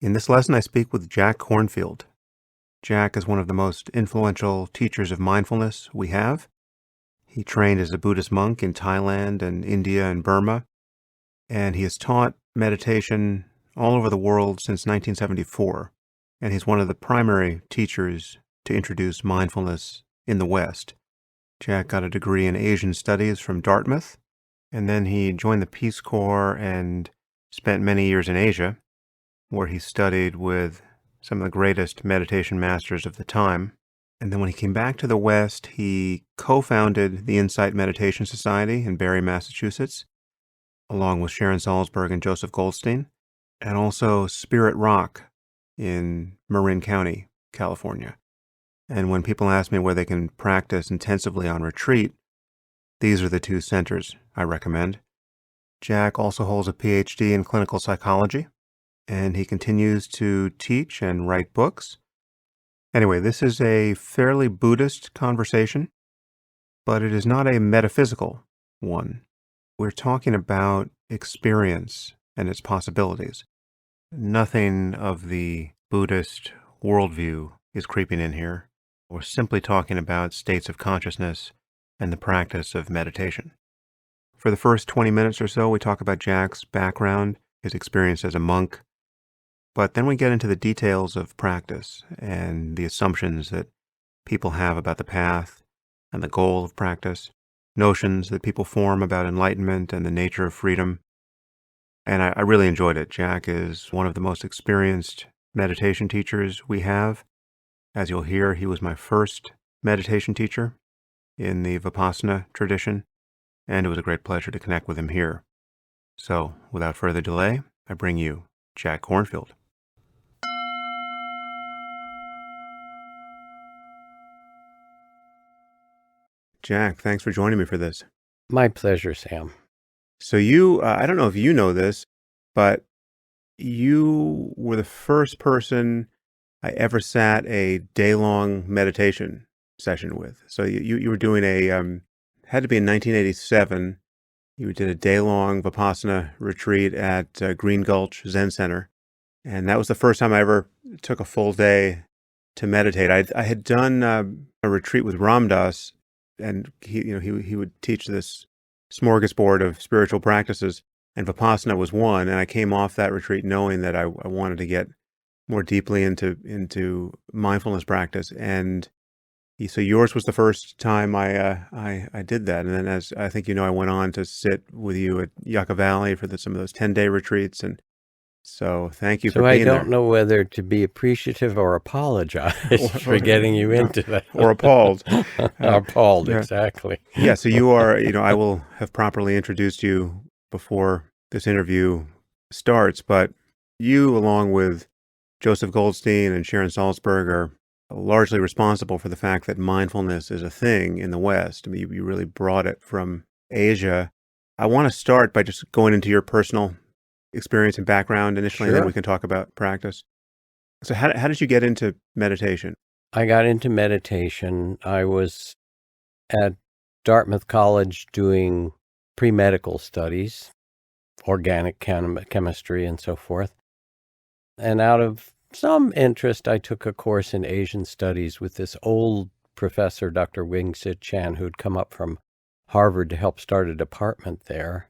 In this lesson, I speak with Jack Kornfield. Jack is one of the most influential teachers of mindfulness we have. He trained as a Buddhist monk in Thailand and India and Burma, and he has taught meditation all over the world since 1974. And he's one of the primary teachers to introduce mindfulness in the West. Jack got a degree in Asian Studies from Dartmouth, and then he joined the Peace Corps and spent many years in Asia, where he studied with some of the greatest meditation masters of the time. And then when he came back to the West, he co-founded the Insight Meditation Society in Barre, Massachusetts, along with Sharon Salzberg and Joseph Goldstein, and also Spirit Rock in Marin County, California. And when people ask me where they can practice intensively on retreat, these are the two centers I recommend. Jack also holds a PhD in clinical psychology, and he continues to teach and write books. Anyway, this is a fairly Buddhist conversation, but it is not a metaphysical one. We're talking about experience and its possibilities. Nothing of the Buddhist worldview is creeping in here. We're simply talking about states of consciousness and the practice of meditation. For the first 20 minutes or so, we talk about Jack's background, his experience as a monk, but then we get into the details of practice and the assumptions that people have about the path and the goal of practice, notions that people form about enlightenment and the nature of freedom. And I really enjoyed it. Jack is one of the most experienced meditation teachers we have. As you'll hear, he was my first meditation teacher in the Vipassana tradition, and it was a great pleasure to connect with him here. So, without further delay, I bring you Jack Kornfield. Jack, thanks for joining me for this. My pleasure, Sam. So you, I don't know if you know this, but you were the first person I ever sat a day-long meditation session with. So you were doing had to be in 1987. You did a day-long Vipassana retreat at Green Gulch Zen Center. And that was the first time I ever took a full day to meditate. I had done a retreat with Ram Dass, and he would teach this smorgasbord of spiritual practices, and Vipassana was one. And I came off that retreat knowing that I wanted to get more deeply into mindfulness practice. And so yours was the first time I did that. And then, as I think I went on to sit with you at Yucca Valley for some of those 10-day retreats. And so thank you for being there. So I don't know whether to be appreciative or apologize for getting you into that. Or appalled. Appalled, exactly. Yeah, so you are, I will have properly introduced you before this interview starts, but you, along with Joseph Goldstein and Sharon Salzberg, are largely responsible for the fact that mindfulness is a thing in the West. I mean, you really brought it from Asia. I want to start by just going into your personal experience and background initially, Sure. And then we can talk about practice. So how did you get into meditation? I got into meditation. I was at Dartmouth College doing pre-medical studies, organic chemistry and so forth. And out of some interest, I took a course in Asian studies with this old professor, Dr. Wing-Sit Chan, who'd come up from Harvard to help start a department there.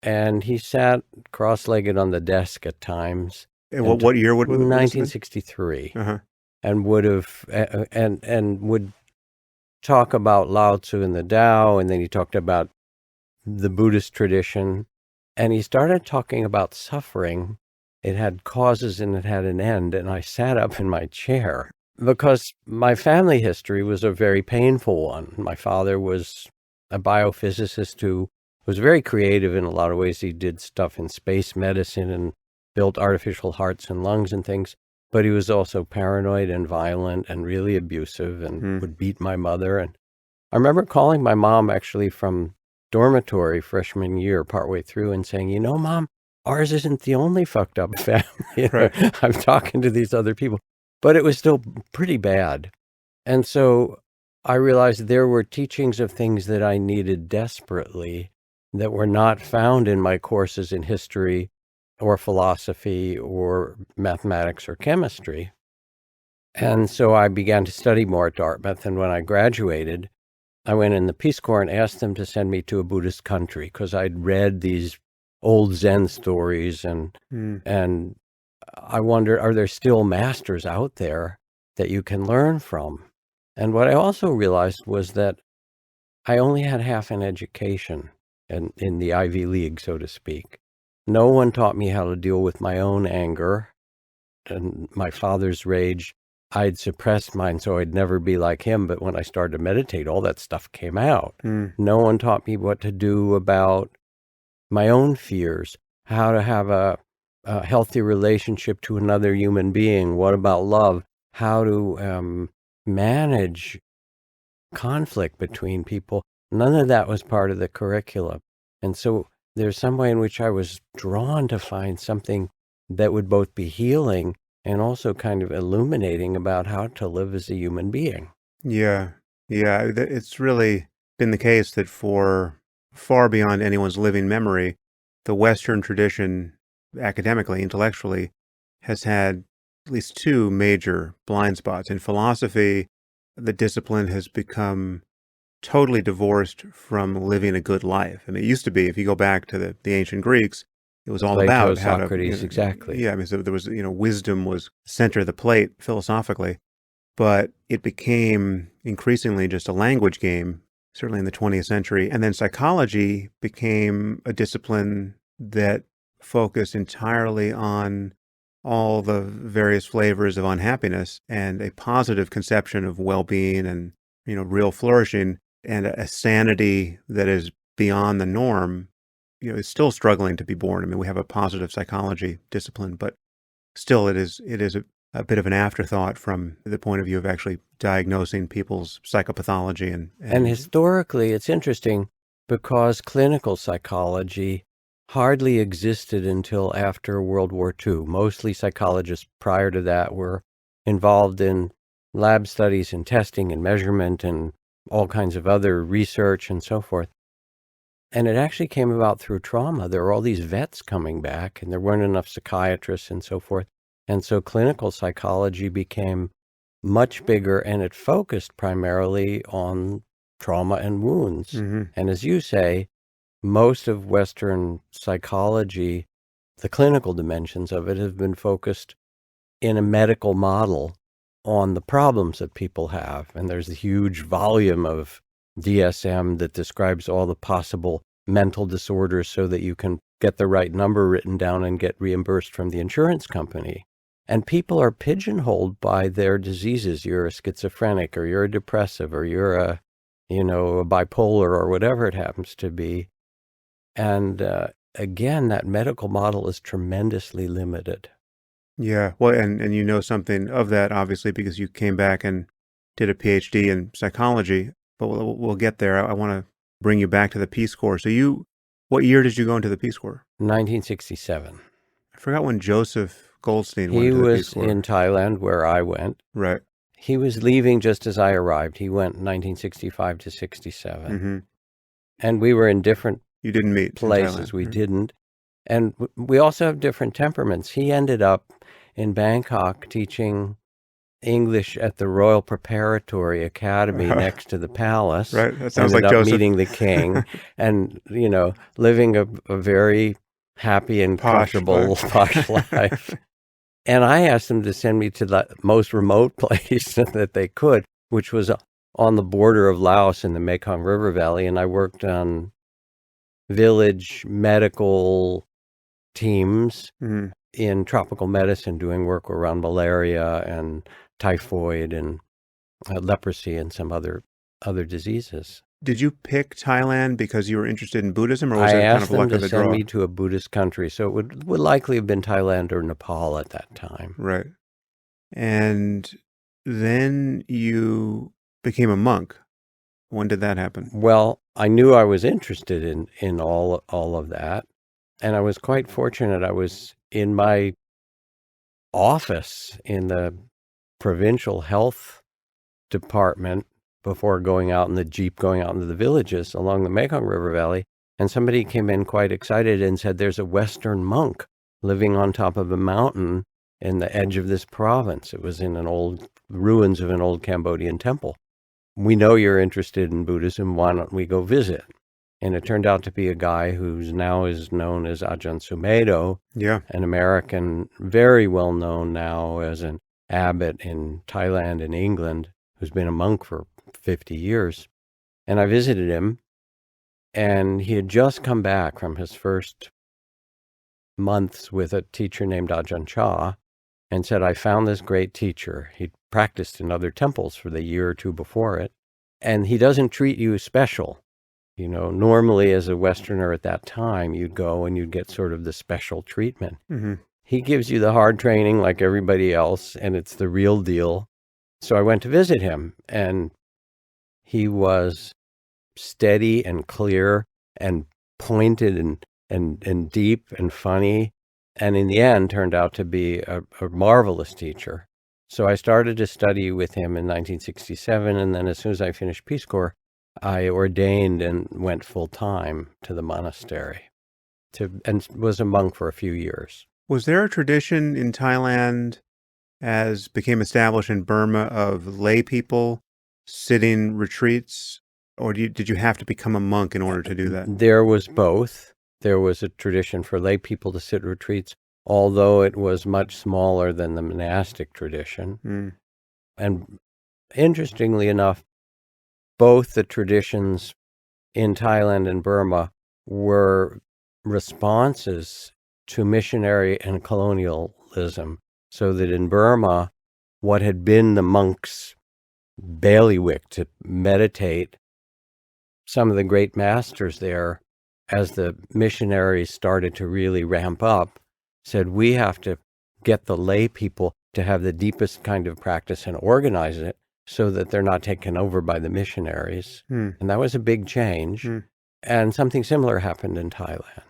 And he sat cross-legged on the desk at times. And what year would 1963. Uh-huh. And would have and would talk about Lao Tzu and the Tao, and then he talked about the Buddhist tradition, and he started talking about suffering. It had causes and it had an end, and I sat up in my chair because my family history was a very painful one. My father was a biophysicist who was very creative in a lot of ways. He did stuff in space medicine and built artificial hearts and lungs and things, but he was also paranoid and violent and really abusive and would beat my mother. And I remember calling my mom actually from dormitory freshman year partway through and saying, Mom, ours isn't the only fucked up family. Right. I'm talking to these other people, but it was still pretty bad. And so I realized there were teachings of things that I needed desperately that were not found in my courses in history or philosophy or mathematics or chemistry. And so I began to study more at Dartmouth. And when I graduated, I went in the Peace Corps and asked them to send me to a Buddhist country because I'd read these old Zen stories and I wondered, are there still masters out there that you can learn from? And what I also realized was that I only had half an education in the Ivy League, so to speak. No one taught me how to deal with my own anger and my father's rage. I'd suppressed mine so I'd never be like him, but when I started to meditate, all that stuff came out. No one taught me what to do about my own fears, how to have a healthy relationship to another human being. What about love? How to manage conflict between people. None of that was part of the curriculum. And so there's some way in which I was drawn to find something that would both be healing and also kind of illuminating about how to live as a human being. Yeah. Yeah. It's really been the case that for far beyond anyone's living memory, the Western tradition, academically, intellectually, has had at least two major blind spots. In philosophy, the discipline has become totally divorced from living a good life. I mean, it used to be, if you go back to the ancient Greeks, it was all Plato, about how to, Socrates, exactly. yeah, I mean, so there was, wisdom was center of the plate philosophically, but it became increasingly just a language game, certainly in the 20th century. And then psychology became a discipline that focused entirely on all the various flavors of unhappiness and a positive conception of well-being and, real flourishing, and a sanity that is beyond the norm, is still struggling to be born. I mean, we have a positive psychology discipline, but still it is a bit of an afterthought from the point of view of actually diagnosing people's psychopathology And historically, it's interesting because clinical psychology hardly existed until after World War II. Mostly psychologists prior to that were involved in lab studies and testing and measurement and all kinds of other research and so forth. And it actually came about through trauma. There were all these vets coming back and there weren't enough psychiatrists and so forth. And so clinical psychology became much bigger and it focused primarily on trauma and wounds. Mhm. And as you say, most of Western psychology, the clinical dimensions of it have been focused in a medical model on the problems that people have. And there's a huge volume of DSM that describes all the possible mental disorders so that you can get the right number written down and get reimbursed from the insurance company. And people are pigeonholed by their diseases. You're a schizophrenic, or you're a depressive, or you're a bipolar, or whatever it happens to be. And again, that medical model is tremendously limited. Yeah, well, and you know something of that, obviously, because you came back and did a PhD in psychology, but we'll get there. I want to bring you back to the Peace Corps. So what year did you go into the Peace Corps? 1967. I forgot when Joseph Goldstein went He into the Peace was Corps. in Thailand, where I went. Right. He was leaving just as I arrived. He went 1965 to 67. Mm-hmm. And we were in different You didn't meet places. in We Thailand. didn't. And we also have different temperaments. He ended up in Bangkok teaching English at the Royal Preparatory Academy next to the palace. Right. That sounds Ended like up Joseph. meeting the king and, living a very happy and comfortable posh life. And I asked them to send me to the most remote place that they could, which was on the border of Laos in the Mekong River Valley. And I worked on village medical teams in tropical medicine, doing work around malaria and typhoid and leprosy and some other diseases. Did you pick Thailand because you were interested in Buddhism, or was I it kind asked of luck them of to the send draw? me to a Buddhist country, so it would likely have been Thailand or Nepal at that time. Right. And then you became a monk. When did that happen? Well, I knew I was interested in all of that, and I was quite fortunate. I was in my office in the provincial health department before going out in the Jeep, going out into the villages along the Mekong River Valley. And somebody came in quite excited and said, there's a Western monk living on top of a mountain in the edge of this province. It was in ruins of an old Cambodian temple. We know you're interested in Buddhism. Why don't we go visit? And it turned out to be a guy who's now is known as Ajahn Sumedho, Yeah. an American, very well known now as an abbot in Thailand and England, who's been a monk for 50 years. And I visited him, and he had just come back from his first months with a teacher named Ajahn Chah, and said, I found this great teacher. He'd practiced in other temples for the year or two before it, and he doesn't treat you special. You know, normally as a Westerner at that time, you'd go and you'd get sort of the special treatment. Mm-hmm. He gives you the hard training like everybody else, and it's the real deal. So I went to visit him, and he was steady and clear and pointed and deep and funny, and in the end turned out to be a marvelous teacher. So I started to study with him in 1967, and then as soon as I finished Peace Corps, I ordained and went full-time to the monastery and was a monk for a few years. Was there a tradition in Thailand, as became established in Burma, of lay people sitting retreats, or did you have to become a monk in order to do that? There was both. There was a tradition for lay people to sit retreats, although it was much smaller than the monastic tradition. Mm. And interestingly enough, both the traditions in Thailand and Burma were responses to missionary and colonialism, so that in Burma, what had been the monks' bailiwick to meditate, some of the great masters there, as the missionaries started to really ramp up, said, we have to get the lay people to have the deepest kind of practice and organize it so that they're not taken over by the missionaries. Mm. And that was a big change. Mm. And something similar happened in Thailand.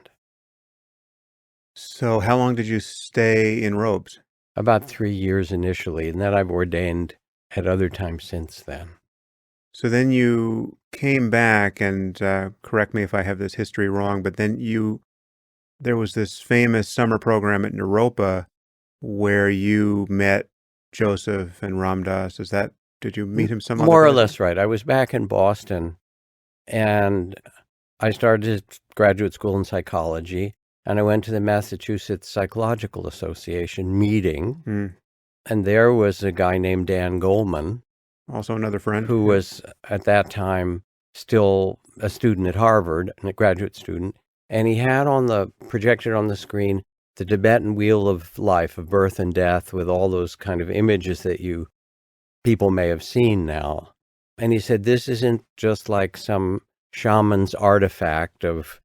So how long did you stay in robes? About 3 years initially, and then I've ordained at other times since then. So then you came back, and correct me if I have this history wrong, but then there was this famous summer program at Naropa where you met Joseph and Ram Dass. Did you meet him some other More or place? less right. I was back in Boston, and I started graduate school in psychology, and I went to the Massachusetts Psychological Association meeting, Mm. and there was a guy named Dan Goleman, Also another friend? who was at that time still a student at Harvard, a graduate student, and he had projected on the screen the Tibetan wheel of life, of birth and death, with all those kind of images that people may have seen now. And he said, this isn't just like some shaman's artifact of,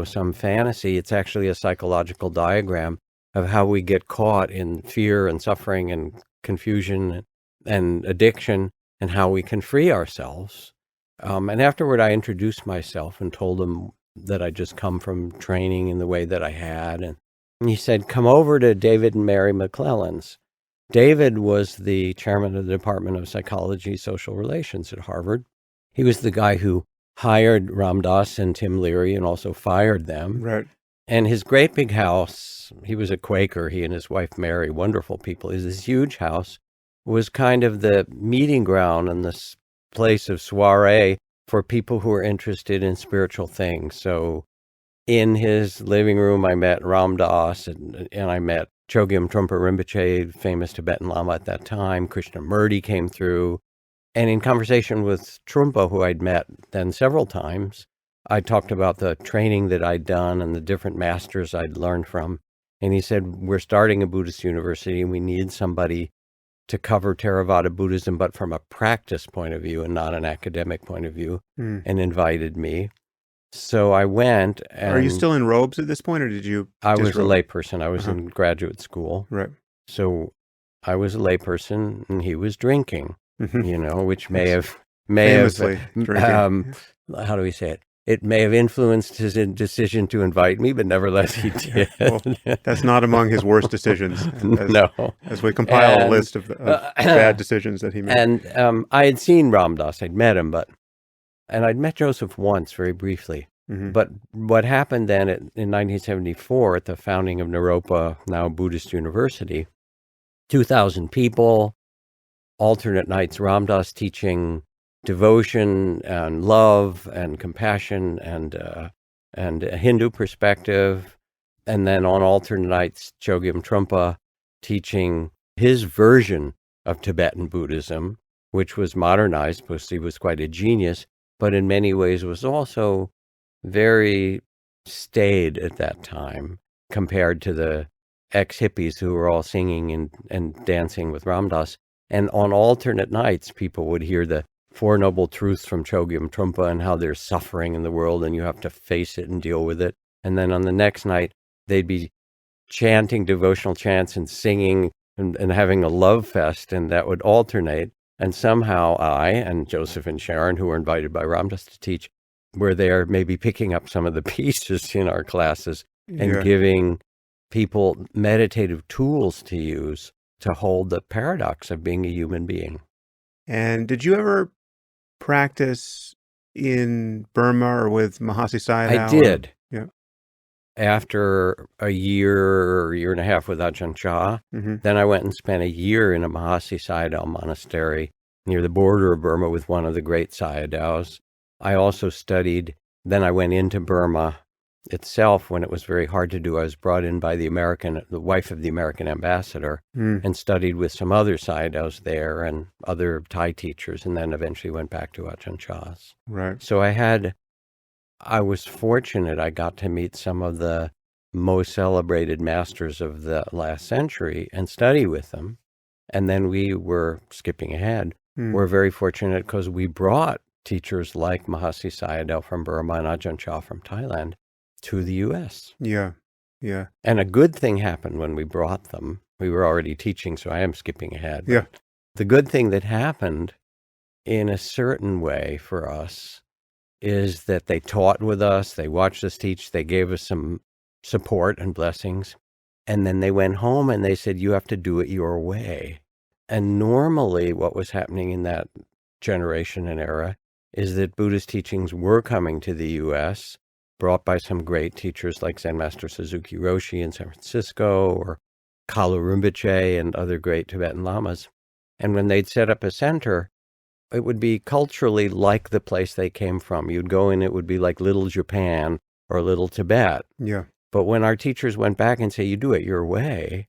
some fantasy. It's actually a psychological diagram of how we get caught in fear and suffering and confusion and addiction, and how we can free ourselves. And afterward, I introduced myself and told him that I'd just come from training in the way that I had. And he said, come over to David and Mary McClellan's. David was the chairman of the Department of Psychology, Social Relations at Harvard. He was the guy who hired Ram Dass and Tim Leary and also fired them. Right. And his great big house, he was a Quaker, he and his wife Mary, wonderful people, this huge house was kind of the meeting ground and this place of soiree for people who were interested in spiritual things. So in his living room, I met Ram Dass, and I met Chogyam Trungpa Rinpoche, famous Tibetan Lama at that time. Krishnamurti came through. And in conversation with Trungpa, who I'd met then several times, I talked about the training that I'd done and the different masters I'd learned from. And he said, we're starting a Buddhist university, and we need somebody to cover Theravada Buddhism, but from a practice point of view and not an academic point of view, and invited me. So I went. And are you still in robes at this point, or did you? I was a disrobe? layperson. I was in graduate school. Right. So I was a layperson, and he was drinking, Mhm. which may have Famously drinking. how do we say it? It may have influenced his decision to invite me, but nevertheless he did. Well, that's not among his worst decisions. No. As we compile a And, list of bad decisions that he made. And I had seen Ram Dass. I'd met him, and I'd met Joseph once very briefly. Hmm. But what happened then in 1974 at the founding of Naropa, now Buddhist University, 2,000 people, alternate nights, Ram Dass teaching devotion and love and compassion and a Hindu perspective, and then on alternate nights, Chogyam Trungpa teaching his version of Tibetan Buddhism, which was modernized because he was quite a genius, but in many ways was also very staid at that time compared to the ex-hippies who were all singing and dancing with Ram Dass. And on alternate nights, people would hear the Four Noble Truths from Chogyam Trungpa and how there's suffering in the world and you have to face it and deal with it. And then on the next night, they'd be chanting devotional chants and singing and having a love fest, and that would alternate. And somehow I and Joseph and Sharon, who were invited by Ram Dass to teach, were there maybe picking up some of the pieces in our classes and Yeah. giving people meditative tools to use to hold the paradox of being a human being. And did you ever practice in Burma or with Mahasi I Sayadaw? Or, did. yeah. After a year and a half with Ajahn Chah, Hmm. then I went and spent a year in a Mahasi Sayadaw monastery near the border of Burma with one of the great Sayadaws. I also studied, then I went into Burma itself when it was very hard to do. I was brought in by the wife of the American ambassador, Mm, and studied with some other Sayadaws there and other Thai teachers, and then eventually went back to Ajahn Chah's. right. So I was fortunate. I got to meet some of the most celebrated masters of the last century and study with them. And then we were, skipping ahead, Mm, we're very fortunate because we brought teachers like Mahasi Sayadaw from Burma and Ajahn Chah from Thailand to the U.S. yeah. Yeah. And a good thing happened when we brought them. We were already teaching, so I am skipping ahead. Yeah. But the good thing that happened in a certain way for us is that they taught with us, they watched us teach, they gave us some support and blessings, and then they went home and they said, you have to do it your way. And normally what was happening in that generation and era is that Buddhist teachings were coming to the U.S., brought by some great teachers like Zen Master Suzuki Roshi in San Francisco or Kalu Rinpoche and other great Tibetan lamas. And when they'd set up a center, it would be culturally like the place they came from. You'd go in, it would be like Little Japan or Little Tibet. Yeah. But when our teachers went back and say, you do it your way,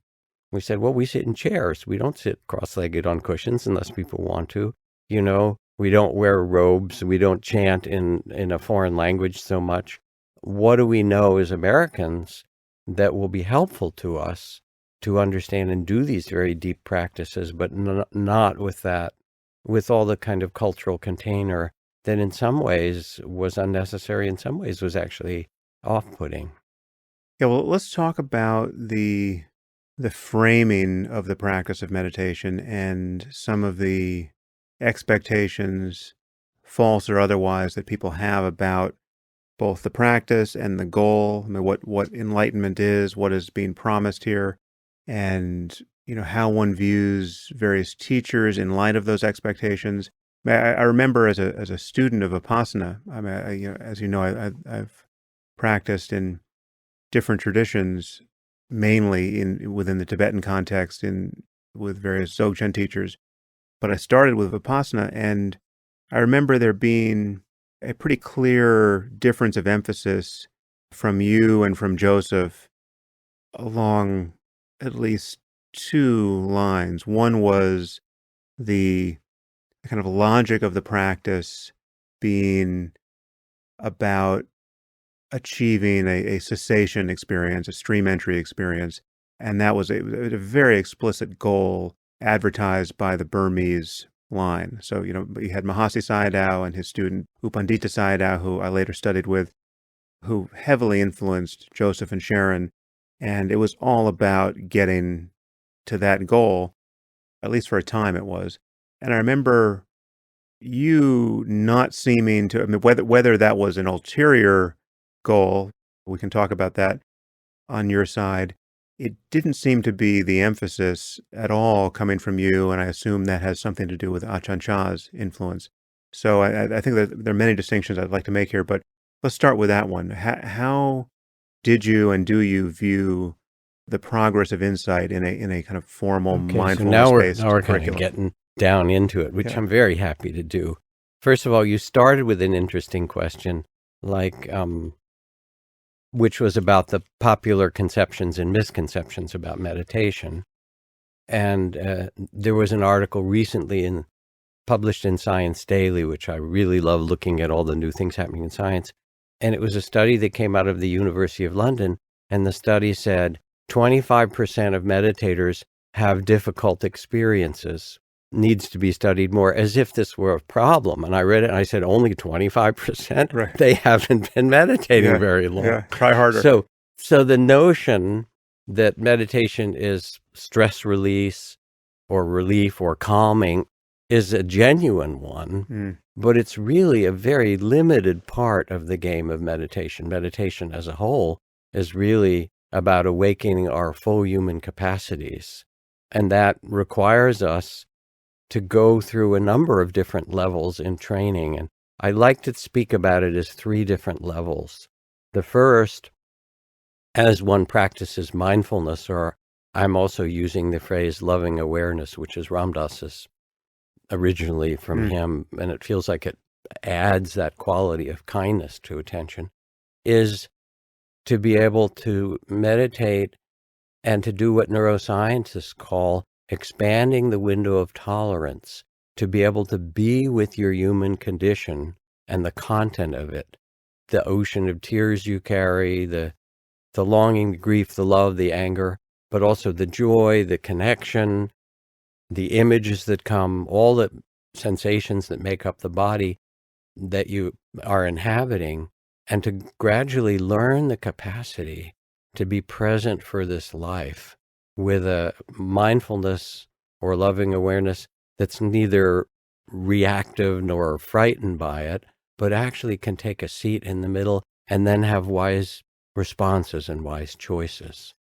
we said, well, we sit in chairs. We don't sit cross-legged on cushions unless people want to. We don't wear robes. We don't chant in a foreign language so much. What do we know as Americans that will be helpful to us to understand and do these very deep practices, but not with all the kind of cultural container that in some ways was unnecessary, in some ways was actually off-putting. Yeah. Well, let's talk about the framing of the practice of meditation and some of the expectations, false or otherwise, that people have about both the practice and the goal. I mean, what enlightenment is, what is being promised here, and how one views various teachers in light of those expectations. I remember as a student of Vipassana. I mean, as you know, I've practiced in different traditions, mainly within the Tibetan context, with various Dzogchen teachers. But I started with Vipassana, and I remember there being a pretty clear difference of emphasis from you and from Joseph along at least two lines. One was the kind of logic of the practice being about achieving a cessation experience, a stream entry experience. And that was a very explicit goal advertised by the Burmese line. So, you had Mahasi Sayadaw and his student Upandita Sayadaw, who I later studied with, who heavily influenced Joseph and Sharon. And it was all about getting to that goal, at least for a time it was. And I remember you not seeming to, I mean, whether that was an ulterior goal, we can talk about that on your side. It didn't seem to be the emphasis at all coming from you, and I assume that has something to do with Ajahn Chah's influence. So I think that there are many distinctions I'd like to make here, but let's start with that one. How did you and do you view the progress of insight in a kind of formal Okay, so now we're mindfulness-based kind of curriculum? getting down into it, which Yeah. I'm very happy to do. First of all, you started with an interesting question, like which was about the popular conceptions and misconceptions about meditation. And there was an article recently published in Science Daily, which I really love looking at all the new things happening in science. And it was a study that came out of the University of London. And the study said 25% of meditators have difficult experiences, needs to be studied more, as if this were a problem. And I read it and I said, only 25%? Right. They haven't been meditating very long. Yeah, try harder. So the notion that meditation is stress release or relief or calming is a genuine one, but it's really a very limited part of the game of meditation. Meditation as a whole is really about awakening our full human capacities. And that requires us to go through a number of different levels in training. And I like to speak about it as 3 different levels. The first, as one practices mindfulness, or I'm also using the phrase loving awareness, which is Ram Dass's originally from him, and it feels like it adds that quality of kindness to attention, is to be able to meditate and to do what neuroscientists call expanding the window of tolerance, to be able to be with your human condition and the content of it, the ocean of tears you carry, the longing, the grief, the love, the anger, but also the joy, the connection, the images that come, all the sensations that make up the body that you are inhabiting, and to gradually learn the capacity to be present for this life with a mindfulness or loving awareness that's neither reactive nor frightened by it, but actually can take a seat in the middle and then have wise responses and wise choices.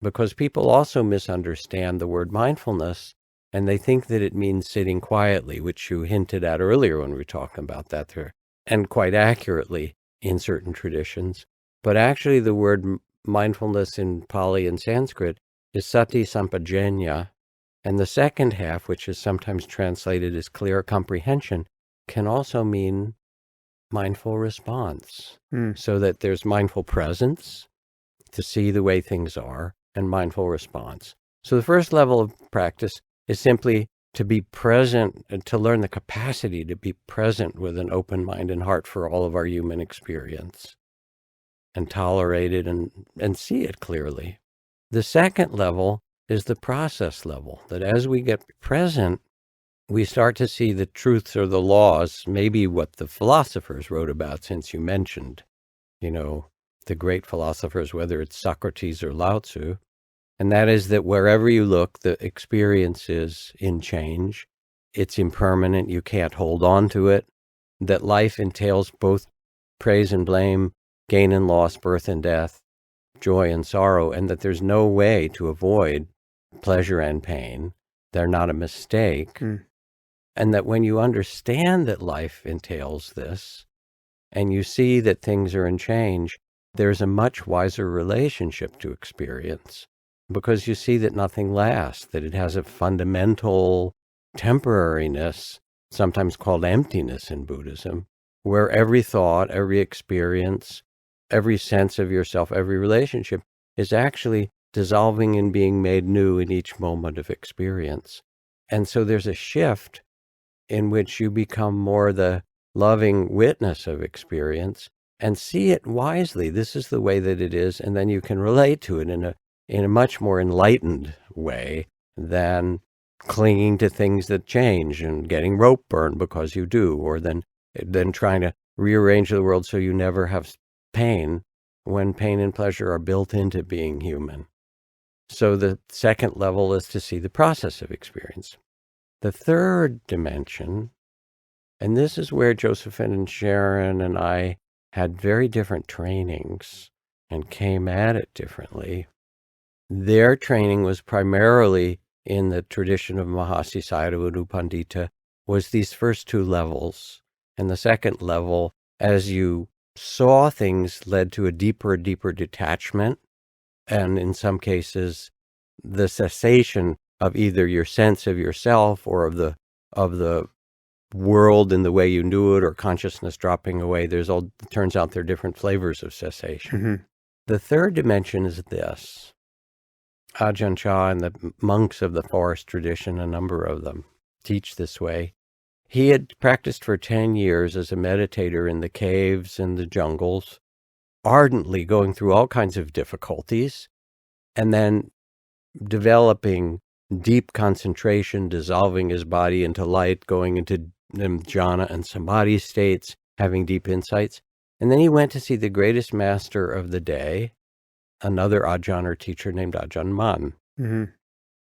Because people also misunderstand the word mindfulness, and they think that it means sitting quietly, which you hinted at earlier when we were talking about that there, and quite accurately in certain traditions. But actually the word mindfulness in Pali and Sanskrit is sati sampajanya, and the second half, which is sometimes translated as clear comprehension, can also mean mindful response, so that there's mindful presence to see the way things are, and mindful response. So the first level of practice is simply to be present and to learn the capacity to be present with an open mind and heart for all of our human experience, and tolerate it and see it clearly. The second level is the process level, that as we get present, we start to see the truths or the laws, maybe what the philosophers wrote about, since you mentioned, the great philosophers, whether it's Socrates or Lao Tzu, and that is that wherever you look, the experience is in change. It's impermanent. You can't hold on to it. That life entails both praise and blame, gain and loss, birth and death, joy and sorrow, and that there's no way to avoid pleasure and pain. They're not a mistake. And that when you understand that life entails this, and you see that things are in change, there's a much wiser relationship to experience, because you see that nothing lasts, that it has a fundamental temporariness, sometimes called emptiness in Buddhism, where every thought, every experience, every sense of yourself, every relationship is actually dissolving and being made new in each moment of experience. And so there's a shift in which you become more the loving witness of experience and see it wisely. This is the way that it is, and then you can relate to it in a much more enlightened way than clinging to things that change and getting rope burn because you do, or then trying to rearrange the world so you never have pain, when pain and pleasure are built into being human. So the second level is to see the process of experience. The third dimension, and this is where Josephine and Sharon and I had very different trainings and came at it differently. Their training was primarily in the tradition of Mahasi Sayadaw U Pandita, was these first 2 levels. And the second level, as you saw things led to a deeper detachment, and in some cases, the cessation of either your sense of yourself or of the world in the way you knew it, or consciousness dropping away. Turns out there are different flavors of cessation. Mm-hmm. The third dimension is this. Ajahn Chah and the monks of the forest tradition, a number of them, teach this way. He had practiced for 10 years as a meditator in the caves and the jungles, ardently going through all kinds of difficulties, and then developing deep concentration, dissolving his body into light, going into jhana and samadhi states, having deep insights. And then he went to see the greatest master of the day, another Ajahn or teacher named Ajahn Mun, Mm-hmm.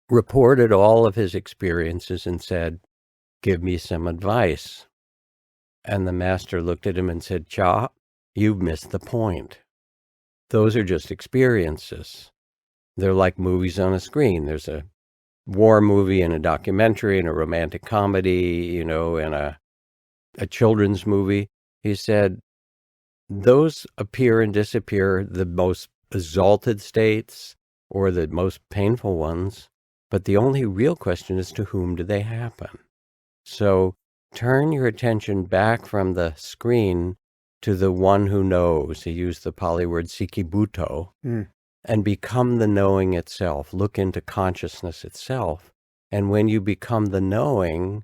reported all of his experiences and said, "Give me some advice." And the master looked at him and said, "Cha, you've missed the point. Those are just experiences. They're like movies on a screen. There's a war movie and a documentary and a romantic comedy, and a children's movie." He said, those appear and disappear, the most exalted states or the most painful ones, but the only real question is, to whom do they happen? So turn your attention back from the screen to the one who knows. He used the Pali word sikibuto, and become the knowing itself. Look into consciousness itself. And when you become the knowing,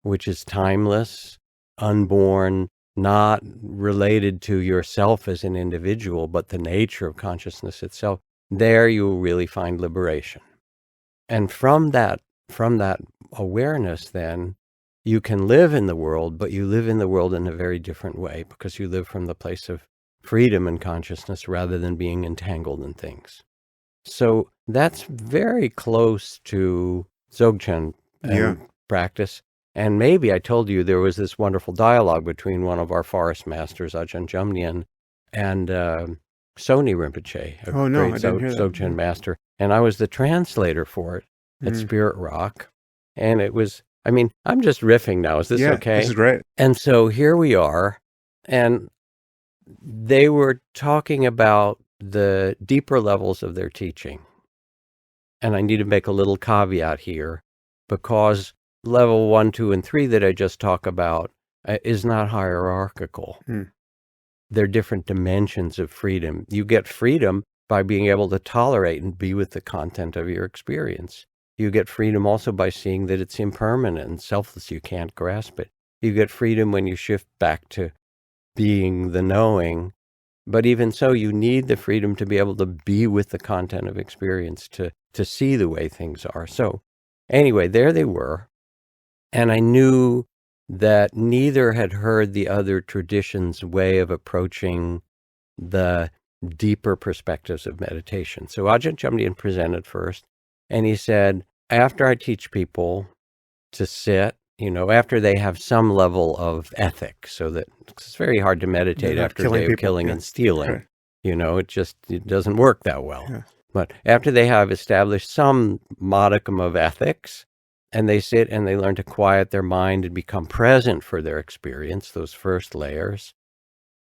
which is timeless, unborn, not related to yourself as an individual, but the nature of consciousness itself, there you will really find liberation. And from that awareness, then, you can live in the world, but you live in the world in a very different way, because you live from the place of freedom and consciousness rather than being entangled in things. So that's very close to Dzogchen and practice. And maybe I told you there was this wonderful dialogue between one of our forest masters, Ajahn Jumnian, and Soni Rinpoche, a great Dzogchen master. And I was the translator for it at Spirit Rock. And it was, I'm just riffing now. Is this okay? This is great. And so here we are. And they were talking about the deeper levels of their teaching. And I need to make a little caveat here, because level 1, 2, and 3 that I just talked about is not hierarchical. They're different dimensions of freedom. You get freedom by being able to tolerate and be with the content of your experience. You get freedom also by seeing that it's impermanent and selfless. You can't grasp it. You get freedom when you shift back to being the knowing. But even so, you need the freedom to be able to be with the content of experience, to see the way things are. So anyway, there they were. And I knew that neither had heard the other tradition's way of approaching the deeper perspectives of meditation. So Ajahn Jumnian presented first, and he said, after I teach people to sit, after they have some level of ethics, so that it's very hard to meditate after a day of killing and stealing. Right. It doesn't work that well. Yeah. But after they have established some modicum of ethics, and they sit and they learn to quiet their mind and become present for their experience, those first layers,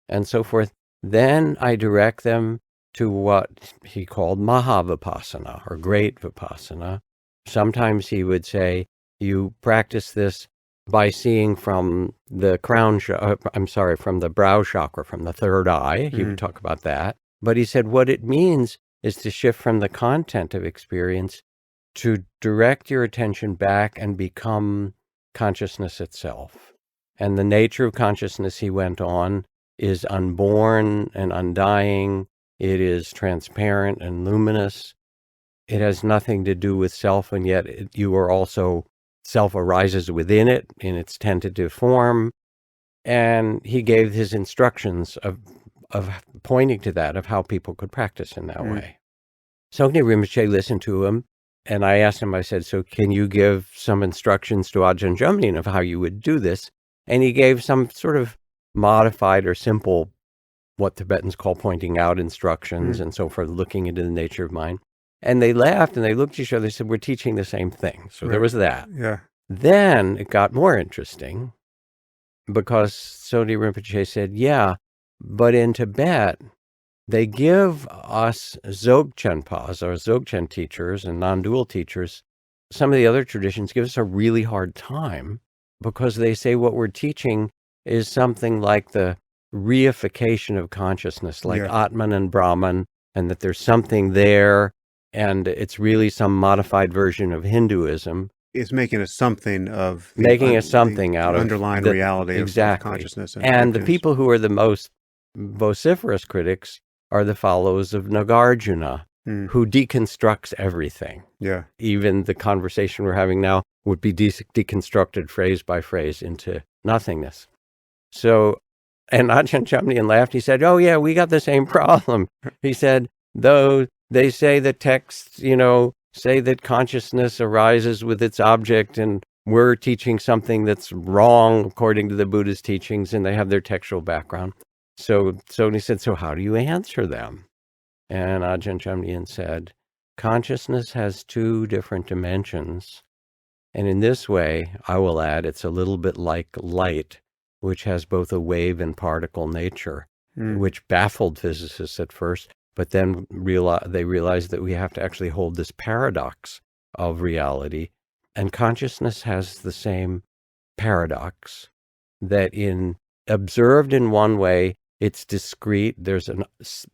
and so forth, then I direct them to what he called Mahavipassana, or great Vipassana. Sometimes he would say, you practice this by seeing from the from the brow chakra, from the third eye. He would talk about that. But he said what it means is to shift from the content of experience to direct your attention back and become consciousness itself. And the nature of consciousness, he went on, is unborn and undying. It is transparent and luminous. It has nothing to do with self, and yet you are also, self arises within it in its tentative form. And he gave his instructions of pointing to that, of how people could practice in that way. Sogni Rinpoche listened to him, and I asked him, I said, so can you give some instructions to Ajahn Jumnian of how you would do this? And he gave some sort of modified or simple, what Tibetans call pointing out instructions, and so forth, looking into the nature of mind. And they laughed and they looked at each other and said, we're teaching the same thing. So there was that. Yeah. Then it got more interesting, because Soni Rinpoche said, yeah, But in Tibet, they give us Dzogchen-pas, or Dzogchen teachers and non-dual teachers, some of the other traditions give us a really hard time because they say what we're teaching is something like the reification of consciousness, like Yeah. Atman and Brahman, and that there's something there, and it's really some modified version of Hinduism. It's making a something of Making a something the out of underlying the reality of exactly. consciousness and And the emptiness. people who are the most vociferous critics are the followers of Nagarjuna, who deconstructs everything. Yeah. Even the conversation we're having now would be deconstructed phrase by phrase into nothingness. So, and Ajahn Chumnian laughed. He said, "Oh yeah, we got the same problem." He said, "Though they say the texts, say that consciousness arises with its object, and we're teaching something that's wrong according to the Buddha's teachings, and they have their textual background." So he said, "So how do you answer them?" And Ajahn Chumnian said, "Consciousness has two different dimensions. And in this way, I will add, it's a little bit like light, which has both a wave and particle nature, which baffled physicists at first, but then they realized that we have to actually hold this paradox of reality. And consciousness has the same paradox, that observed in one way, it's discrete. There's a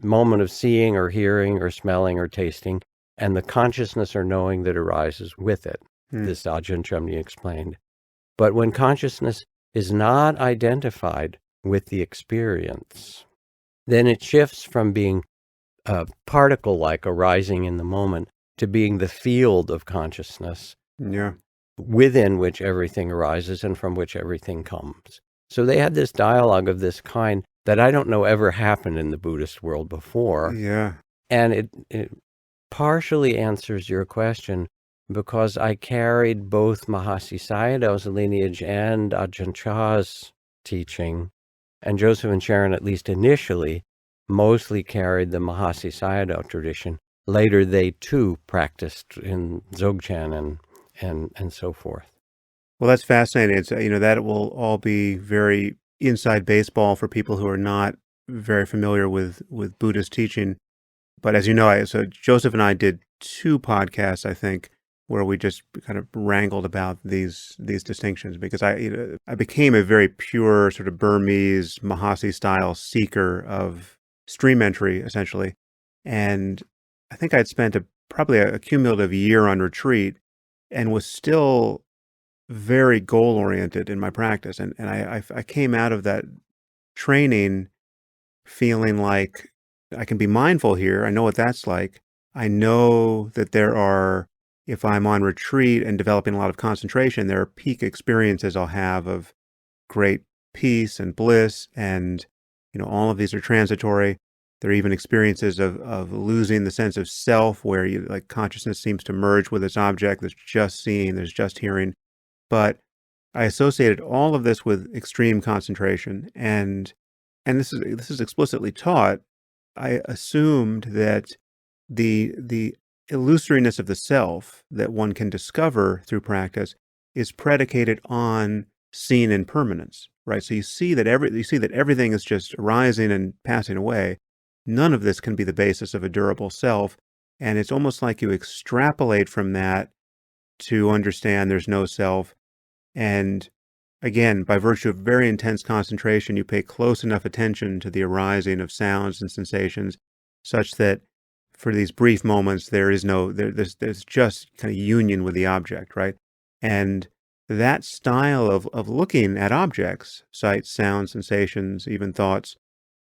moment of seeing or hearing or smelling or tasting, and the consciousness or knowing that arises with it." This Ajahn Chumni explained. But when consciousness is not identified with the experience, then it shifts from being particle-like arising in the moment to being the field of consciousness Yeah. within which everything arises and from which everything comes. So they had this dialogue of this kind that I don't know ever happened in the Buddhist world before. Yeah. And it partially answers your question, because I carried both Mahasi Sayadaw's lineage and Ajahn Chah's teaching. And Joseph and Sharon, at least initially, mostly carried the Mahasi Sayadaw tradition. Later, they too practiced in Dzogchen and so forth. Well, that's fascinating. It's, that will all be very inside baseball for people who are not very familiar with Buddhist teaching. But as you know, so Joseph and I did 2 podcasts, I think, where we just kind of wrangled about these distinctions, because I became a very pure sort of Burmese Mahasi style seeker of stream entry, essentially. And I think I'd spent probably a cumulative year on retreat and was still very goal oriented in my practice. And I came out of that training feeling like I can be mindful here. I know what that's like. I know that if I'm on retreat and developing a lot of concentration, there are peak experiences I'll have of great peace and bliss. And, all of these are transitory. There are even experiences of losing the sense of self, where like consciousness seems to merge with its object. There's just seeing, there's just hearing. But I associated all of this with extreme concentration. And this is explicitly taught. I assumed that the illusoriness of the self that one can discover through practice is predicated on seeing impermanence, right? So you see that everything is just arising and passing away. None of this can be the basis of a durable self, and it's almost like you extrapolate from that to understand there's no self. And again, by virtue of very intense concentration, you pay close enough attention to the arising of sounds and sensations such that for these brief moments, there's just kind of union with the object, right? And that style of looking at objects, sights, sounds, sensations, even thoughts,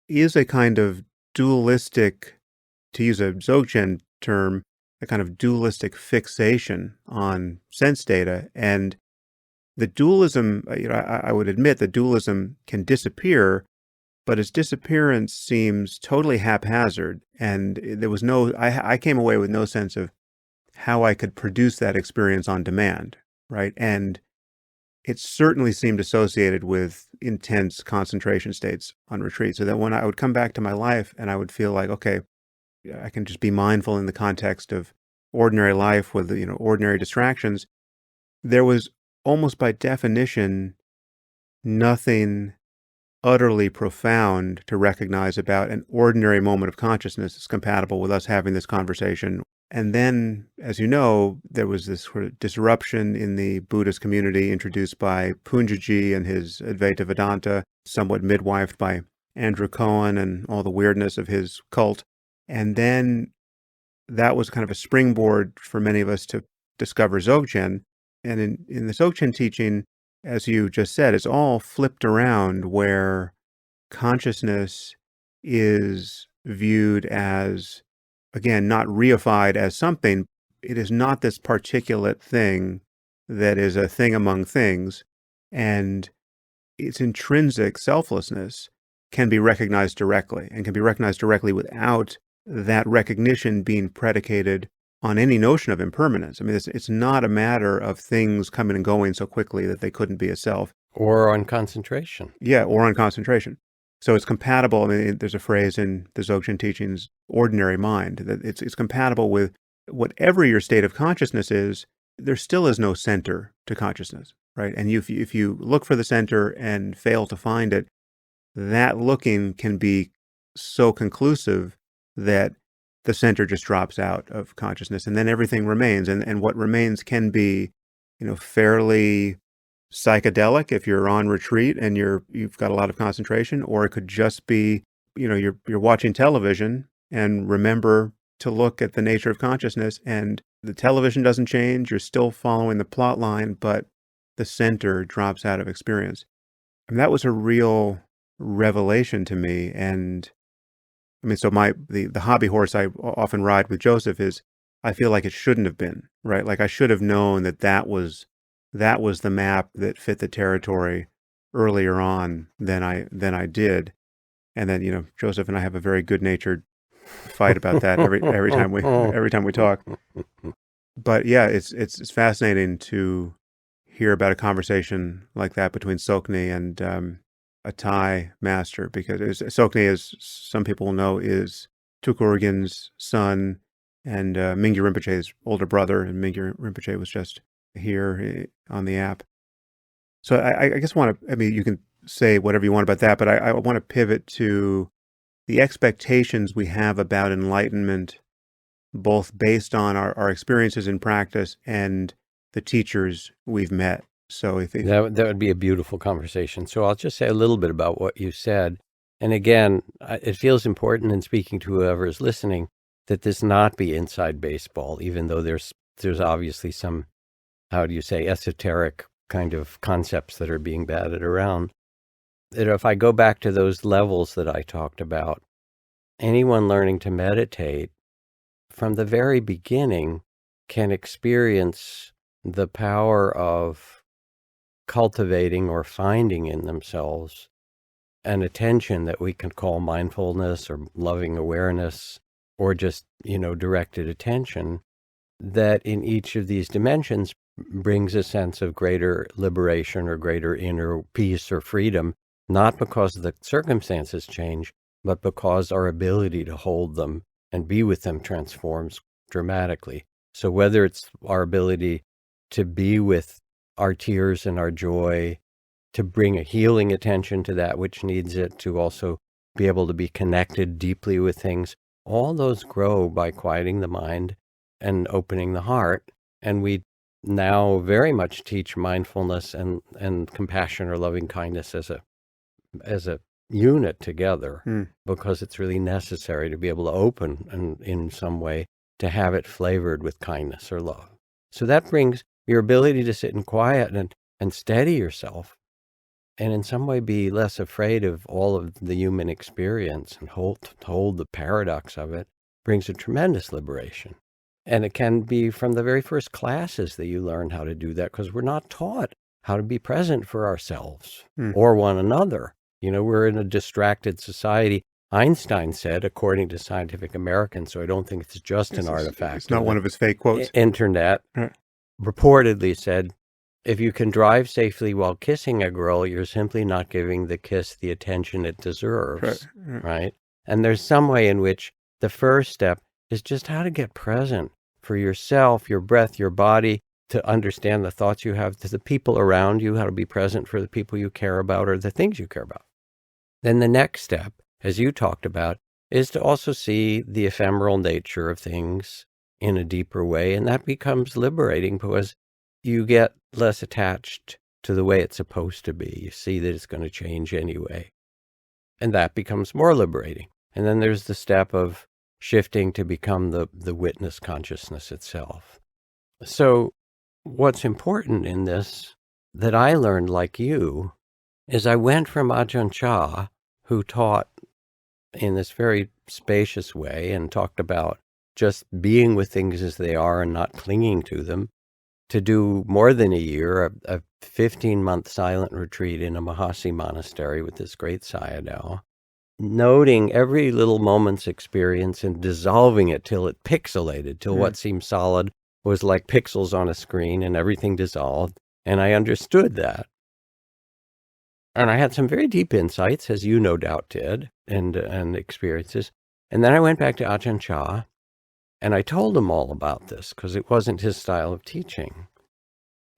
is a kind of dualistic, to use a Dzogchen term, a kind of dualistic fixation on sense data. And the dualism, I would admit that dualism can disappear, but its disappearance seems totally haphazard. And there was I came away with no sense of how I could produce that experience on demand, right? And it certainly seemed associated with intense concentration states on retreat. So that when I would come back to my life and I would feel like, okay, I can just be mindful in the context of ordinary life with, ordinary distractions, there was almost by definition nothing utterly profound to recognize about an ordinary moment of consciousness that's compatible with us having this conversation. And then, as you know, there was this sort of disruption in the Buddhist community introduced by Punjaji and his Advaita Vedanta, somewhat midwifed by Andrew Cohen and all the weirdness of his cult. And then that was kind of a springboard for many of us to discover Dzogchen. And in the Dzogchen teaching, as you just said, it's all flipped around where consciousness is viewed as, again, not reified as something. It is not this particulate thing that is a thing among things. And its intrinsic selflessness can be recognized directly and can be recognized directly without that recognition being predicated on any notion of impermanence. I mean, it's not a matter of things coming and going so quickly that they couldn't be a self. Or on concentration. Yeah, or on concentration. So it's compatible. I mean, there's a phrase in the Dzogchen teachings, ordinary mind, that it's compatible with whatever your state of consciousness is. There still is no center to consciousness, right? And if you look for the center and fail to find it, that looking can be so conclusive that the center just drops out of consciousness, and then everything remains. And what remains can be, fairly psychedelic if you're on retreat and you've got a lot of concentration, or it could just be, you're watching television and remember to look at the nature of consciousness, and the television doesn't change. You're still following the plot line, but the center drops out of experience. And that was a real revelation to me. And I mean, so the hobby horse I often ride with Joseph is, I feel like it shouldn't have been, right? Like I should have known that was the map that fit the territory earlier on than I did. And then, Joseph and I have a very good-natured fight about that every time we talk. But yeah, it's fascinating to hear about a conversation like that between Sokni and a Thai master, because Sokni, as some people know, is Tukurgin's son and Mingyur Rinpoche's older brother, and Mingyur Rinpoche was just here on the app. So I guess you can say whatever you want about that, but I want to pivot to the expectations we have about enlightenment, both based on our experiences in practice and the teachers we've met. So that would be a beautiful conversation. So I'll just say a little bit about what you said. And again, it feels important in speaking to whoever is listening that this not be inside baseball, even though there's obviously some, how do you say, esoteric kind of concepts that are being batted around. That if I go back to those levels that I talked about, anyone learning to meditate from the very beginning can experience the power of cultivating or finding in themselves an attention that we can call mindfulness or loving awareness, or just, directed attention, that in each of these dimensions brings a sense of greater liberation or greater inner peace or freedom, not because the circumstances change, but because our ability to hold them and be with them transforms dramatically. So whether it's our ability to be with our tears and our joy, to bring a healing attention to that which needs it, to also be able to be connected deeply with things, all those grow by quieting the mind and opening the heart. And we now very much teach mindfulness and compassion or loving kindness as a unit together, because it's really necessary to be able to open and in some way to have it flavored with kindness or love. So that brings your ability to sit in quiet and steady yourself, and in some way be less afraid of all of the human experience and hold the paradox of it, brings a tremendous liberation. And it can be from the very first classes that you learn how to do that, because we're not taught how to be present for ourselves or one another. We're in a distracted society. Einstein said, according to Scientific American, so I don't think it's just an artifact. It's not one of his fake quotes. Internet reportedly said, if you can drive safely while kissing a girl, you're simply not giving the kiss the attention it deserves, right? And there's some way in which the first step is just how to get present for yourself, your breath, your body, to understand the thoughts you have, to the people around you, how to be present for the people you care about or the things you care about. Then the next step, as you talked about, is to also see the ephemeral nature of things in a deeper way. And that becomes liberating because you get less attached to the way it's supposed to be. You see that it's going to change anyway. And that becomes more liberating. And then there's the step of shifting to become the witness consciousness itself. So what's important in this that I learned, like you, is I went from Ajahn Chah, who taught in this very spacious way and talked about just being with things as they are and not clinging to them, to do more than a year, a 15-month silent retreat in a Mahasi monastery with this great Sayadaw, noting every little moment's experience and dissolving it till it pixelated, till what seemed solid was like pixels on a screen and everything dissolved. And I understood that. And I had some very deep insights, as you no doubt did, and experiences. And then I went back to Ajahn Chah, and I told him all about this, because it wasn't his style of teaching.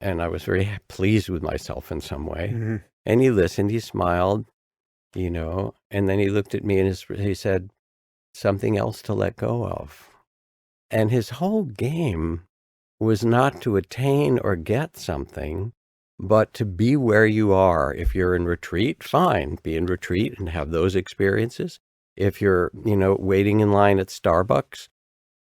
And I was very pleased with myself in some way. Mm-hmm. And he listened, he smiled, and then he looked at me and he said, something else to let go of. And his whole game was not to attain or get something, but to be where you are. If you're in retreat, fine, be in retreat and have those experiences. If you're, waiting in line at Starbucks,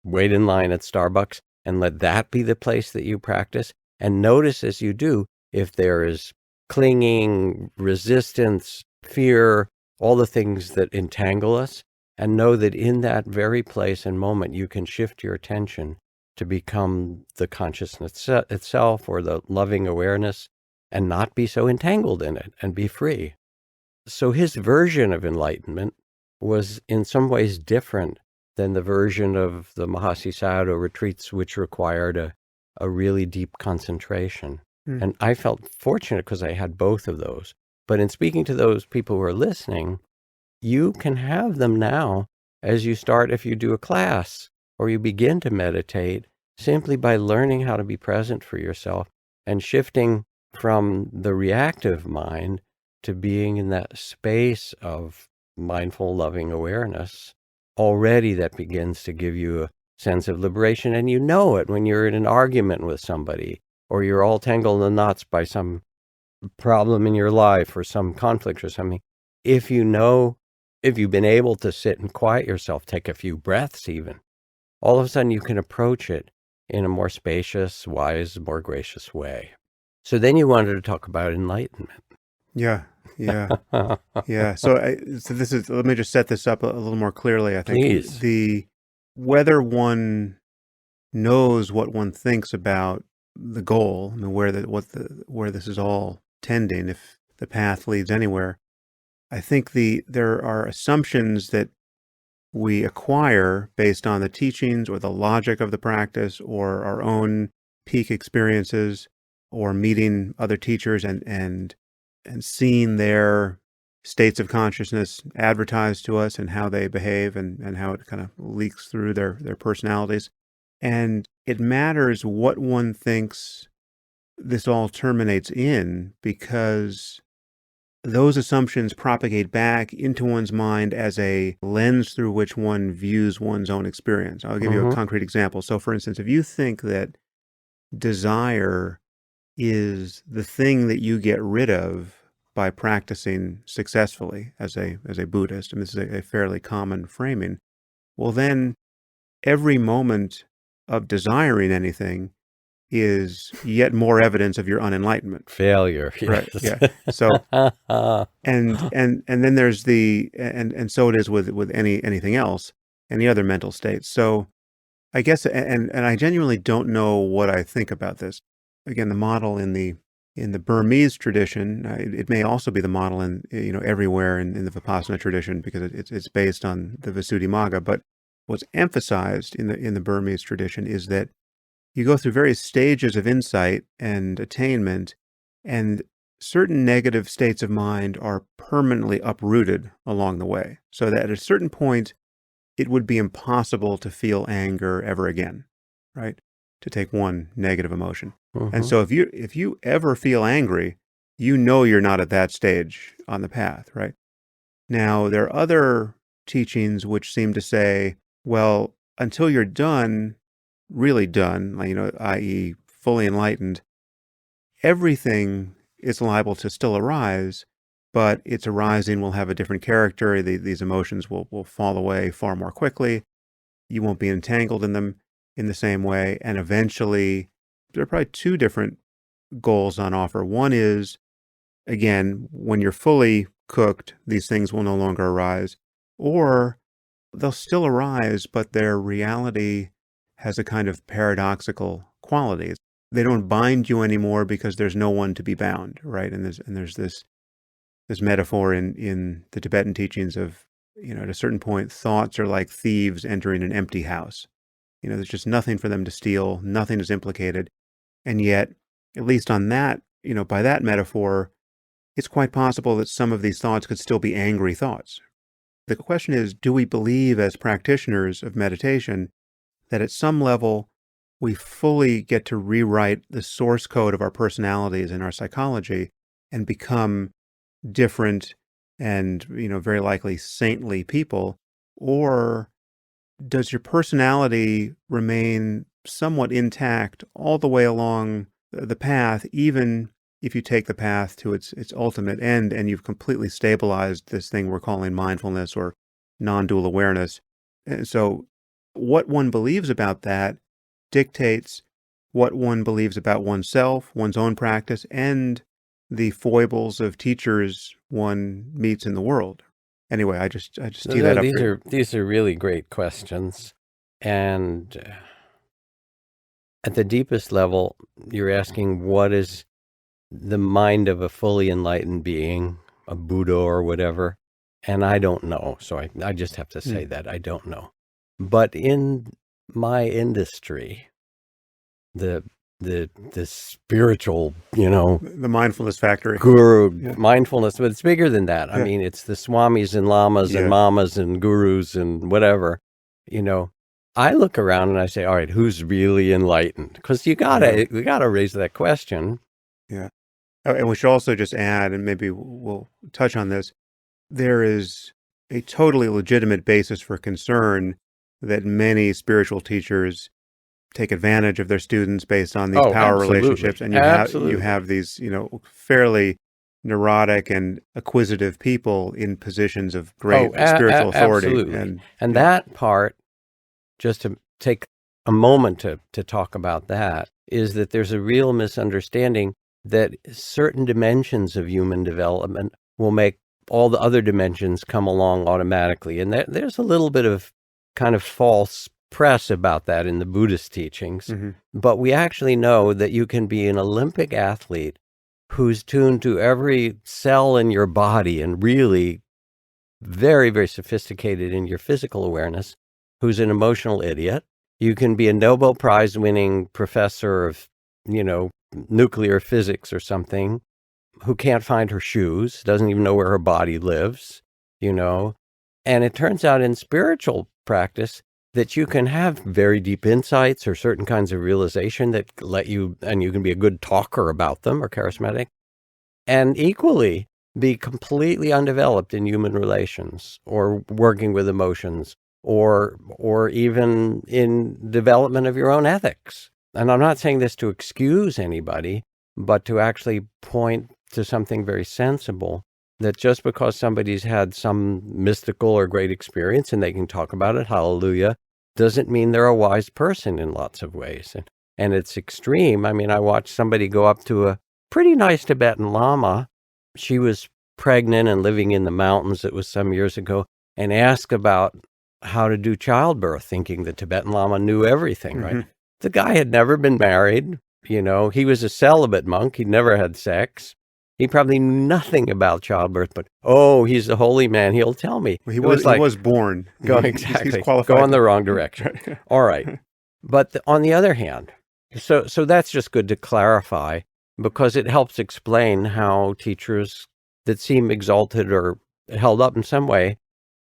wait in line at Starbucks and let that be the place that you practice. And notice as you do, if there is clinging, resistance, fear, all the things that entangle us, and know that in that very place and moment, you can shift your attention to become the consciousness itself or the loving awareness and not be so entangled in it and be free. So his version of enlightenment was in some ways different than the version of the Mahasi Sayadaw retreats, which required a really deep concentration. And I felt fortunate because I had both of those. But in speaking to those people who are listening, you can have them now as you start, if you do a class or you begin to meditate, simply by learning how to be present for yourself and shifting from the reactive mind to being in that space of mindful, loving awareness. Already that begins to give you a sense of liberation. And you know it when you're in an argument with somebody or you're all tangled in knots by some problem in your life or some conflict or something. If you've been able to sit and quiet yourself, take a few breaths even, all of a sudden you can approach it in a more spacious, wise, more gracious way. So then you wanted to talk about enlightenment. Yeah. Yeah. So let me just set this up a little more clearly. I think Please. whether one knows what one thinks about the goal, where this is all tending, if the path leads anywhere, I think there are assumptions that we acquire based on the teachings or the logic of the practice or our own peak experiences or meeting other teachers and seeing their states of consciousness advertised to us and how they behave and how it kind of leaks through their personalities. And it matters what one thinks this all terminates in, because those assumptions propagate back into one's mind as a lens through which one views one's own experience. I'll give you a concrete example. So, for instance, if you think that desire is the thing that you get rid of by practicing successfully as a Buddhist, and this is a fairly common framing, well, then every moment of desiring anything is yet more evidence of your unenlightenment. Failure. Right. Yes. Yeah. So and then there's and so it is with anything else, any other mental states. So I guess and I genuinely don't know what I think about this. Again, the model in the Burmese tradition, it may also be the model in everywhere in the Vipassana tradition, because it's based on the Visuddhimagga. But what's emphasized in the Burmese tradition is that you go through various stages of insight and attainment, and certain negative states of mind are permanently uprooted along the way, so that at a certain point, it would be impossible to feel anger ever again, right? To take one negative emotion. And so if you ever feel angry, you're not at that stage on the path, right? Now, there are other teachings which seem to say, well, until you're done, really done, i.e., fully enlightened, everything is liable to still arise, but its arising will have a different character. These emotions will fall away far more quickly. You won't be entangled in them in the same way. And eventually, there are probably two different goals on offer. One is, again, when you're fully cooked, these things will no longer arise, or they'll still arise, but their reality has a kind of paradoxical quality. They don't bind you anymore because there's no one to be bound, right? And there's this metaphor in the Tibetan teachings of, at a certain point, thoughts are like thieves entering an empty house. There's just nothing for them to steal, nothing is implicated. And yet, at least on that, by that metaphor, it's quite possible that some of these thoughts could still be angry thoughts. The question is, do we believe as practitioners of meditation that at some level we fully get to rewrite the source code of our personalities and our psychology and become different and, very likely saintly people? Or does your personality remain somewhat intact all the way along the path, even if you take the path to its ultimate end and you've completely stabilized this thing we're calling mindfulness or non-dual awareness? And so what one believes about that dictates what one believes about oneself, one's own practice, and the foibles of teachers one meets in the world. Anyway, I just tee that up for you. These are really great questions. And at the deepest level, you're asking what is the mind of a fully enlightened being, a Buddha or whatever. And I don't know. So I just have to say that I don't know. But in my industry, the spiritual, the mindfulness factory, guru, mindfulness, but it's bigger than that. I mean, it's the swamis and lamas and mamas and gurus and whatever, I look around and I say, all right, who's really enlightened? Because we gotta raise that question. Yeah. And we should also just add, and maybe we'll touch on this, there is a totally legitimate basis for concern that many spiritual teachers take advantage of their students based on these power relationships. And you have these, fairly neurotic and acquisitive people in positions of great spiritual authority. Absolutely. And that part, just to take a moment to talk about that, is that there's a real misunderstanding that certain dimensions of human development will make all the other dimensions come along automatically. And there's a little bit of kind of false press about that in the Buddhist teachings. But we actually know that you can be an Olympic athlete who's tuned to every cell in your body and really very, very sophisticated in your physical awareness, who's an emotional idiot. You can be a Nobel Prize winning professor of, nuclear physics or something, who can't find her shoes, doesn't even know where her body lives, And it turns out in spiritual practice that you can have very deep insights or certain kinds of realization that let you, and you can be a good talker about them or charismatic, and equally be completely undeveloped in human relations or working with emotions or even in development of your own ethics. And I'm not saying this to excuse anybody, but to actually point to something very sensible, that just because somebody's had some mystical or great experience and they can talk about it, hallelujah, doesn't mean they're a wise person in lots of ways. And it's extreme. I mean, I watched somebody go up to a pretty nice Tibetan Lama. She was pregnant and living in the mountains. It was some years ago, and ask about how to do childbirth, thinking the Tibetan Lama knew everything, right? The guy had never been married. He was a celibate monk. He'd never had sex. He probably knew nothing about childbirth, but, he's a holy man. He'll tell me. Well, he was born. Exactly. He's qualified. Go in the wrong direction. All right. But on the other hand, so that's just good to clarify, because it helps explain how teachers that seem exalted or held up in some way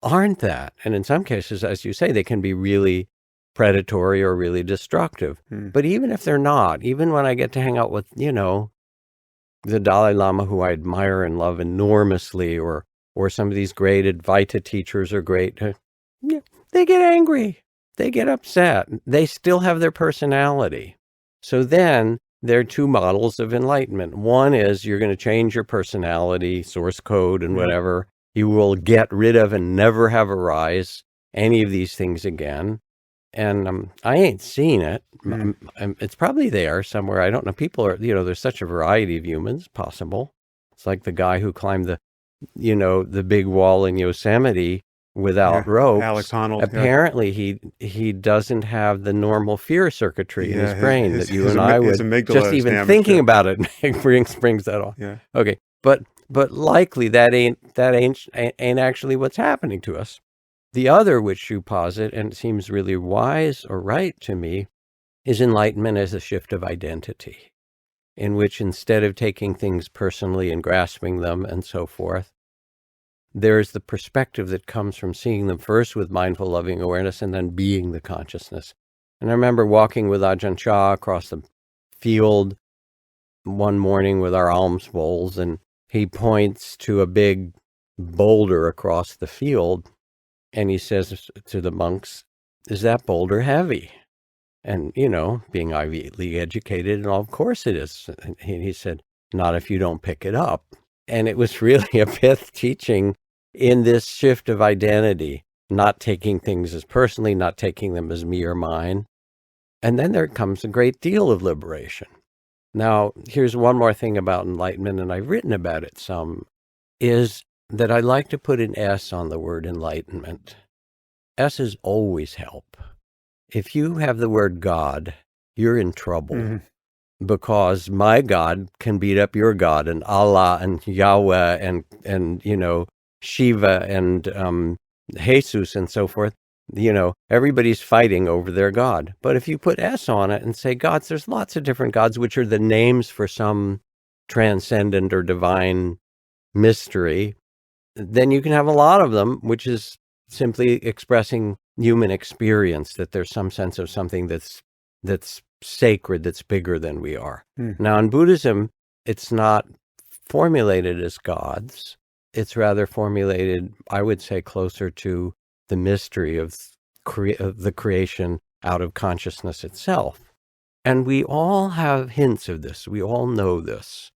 aren't that. And in some cases, as you say, they can be really predatory or really destructive. But even if they're not, even when I get to hang out with, the Dalai Lama, who I admire and love enormously, or or some of these great Advaita teachers are great. Yeah, they get angry. They get upset. They still have their personality. So then there are two models of enlightenment. One is you're going to change your personality, source code and whatever. You will get rid of and never have arise any of these things again. And I ain't seen it. It's probably there somewhere. I don't know. People are, there's such a variety of humans possible. It's like the guy who climbed the big wall in Yosemite without ropes. Alex Honnold. Apparently, he doesn't have the normal fear circuitry in his brain that you and I would. Just even thinking about it brings that on. Yeah. Okay, but likely that ain't actually what's happening to us. The other, which you posit, and it seems really wise or right to me, is enlightenment as a shift of identity, in which instead of taking things personally and grasping them and so forth, there's the perspective that comes from seeing them first with mindful, loving awareness and then being the consciousness. And I remember walking with Ajahn Chah across the field one morning with our alms bowls, and he points to a big boulder across the field, and he says to the monks, "Is that boulder heavy?" And, being Ivy League educated, and of course it is. And he said, "Not if you don't pick it up." And it was really a fifth teaching in this shift of identity, not taking things as personally, not taking them as me or mine. And then there comes a great deal of liberation. Now, here's one more thing about enlightenment, and I've written about it some, is that I like to put an S on the word enlightenment. S's always help. If you have the word God, you're in trouble, because my God can beat up your God, and Allah and Yahweh and Shiva and Jesus and so forth. Everybody's fighting over their God. But if you put S on it and say gods, there's lots of different gods, which are the names for some transcendent or divine mystery, then you can have a lot of them, which is simply expressing human experience, that there's some sense of something that's sacred, that's bigger than we are. Now, in Buddhism, it's not formulated as gods. It's rather formulated, I would say, closer to the mystery of the creation out of consciousness itself. And we all have hints of this. We all know this.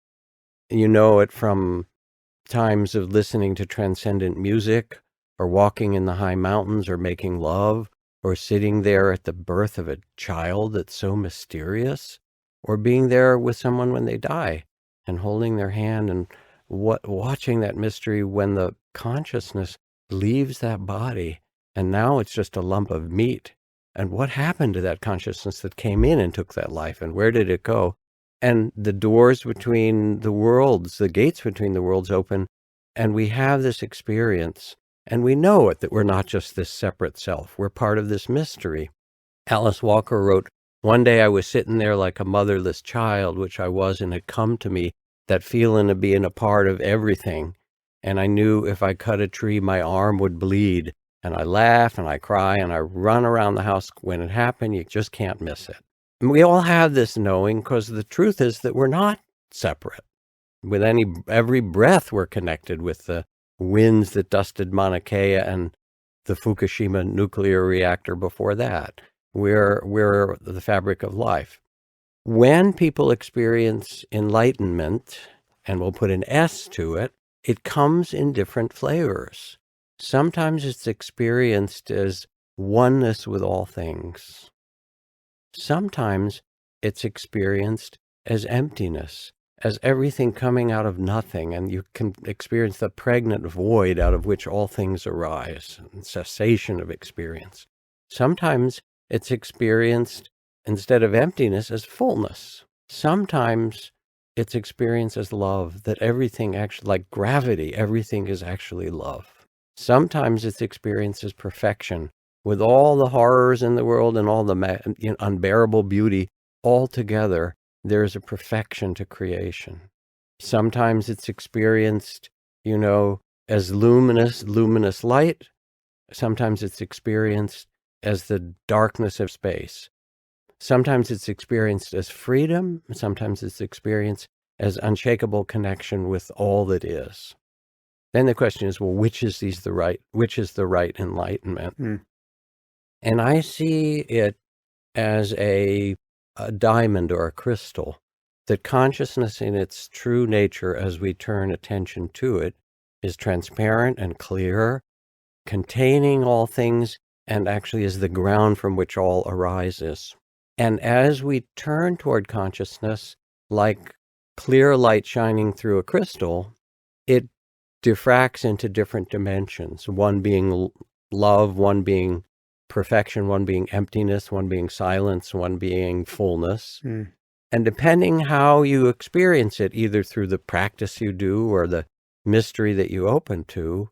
You know it from times of listening to transcendent music, or walking in the high mountains, or making love, or sitting there at the birth of a child that's so mysterious, or being there with someone when they die and holding their hand and watching that mystery when the consciousness leaves that body and now it's just a lump of meat. And what happened to that consciousness that came in and took that life, and where did it go? And the doors between the worlds, the gates between the worlds open, and we have this experience, and we know it, that we're not just this separate self. We're part of this mystery. Alice Walker wrote, "One day I was sitting there like a motherless child, which I was, and it come to me, that feeling of being a part of everything. And I knew if I cut a tree, my arm would bleed. And I laugh and I cry and I run around the house. When it happened, you just can't miss it." And we all have this knowing, because the truth is that we're not separate. With every breath, we're connected with the winds that dusted Mauna Kea and the Fukushima nuclear reactor before that. We're the fabric of life. When people experience enlightenment, and we'll put an S to it, it comes in different flavors. Sometimes it's experienced as oneness with all things. Sometimes it's experienced as emptiness, as everything coming out of nothing, and you can experience the pregnant void out of which all things arise, and cessation of experience. Sometimes it's experienced, instead of emptiness, as fullness. Sometimes it's experienced as love, that everything actually, like gravity, everything is actually love. Sometimes it's experienced as perfection, with all the horrors in the world and all the unbearable beauty all together. There's a perfection to creation. Sometimes it's experienced, as luminous light. Sometimes it's experienced as the darkness of space. Sometimes it's experienced as freedom. Sometimes it's experienced as unshakable connection with all that is. Then the question is, well, which is the right enlightenment? Mm. And I see it as a diamond or a crystal, that consciousness in its true nature, as we turn attention to it, is transparent and clear, containing all things, and actually is the ground from which all arises. And as we turn toward consciousness, like clear light shining through a crystal, it diffracts into different dimensions, one being love, one being perfection, one being emptiness, one being silence, one being fullness. Mm. And depending how you experience it, either through the practice you do or the mystery that you open to,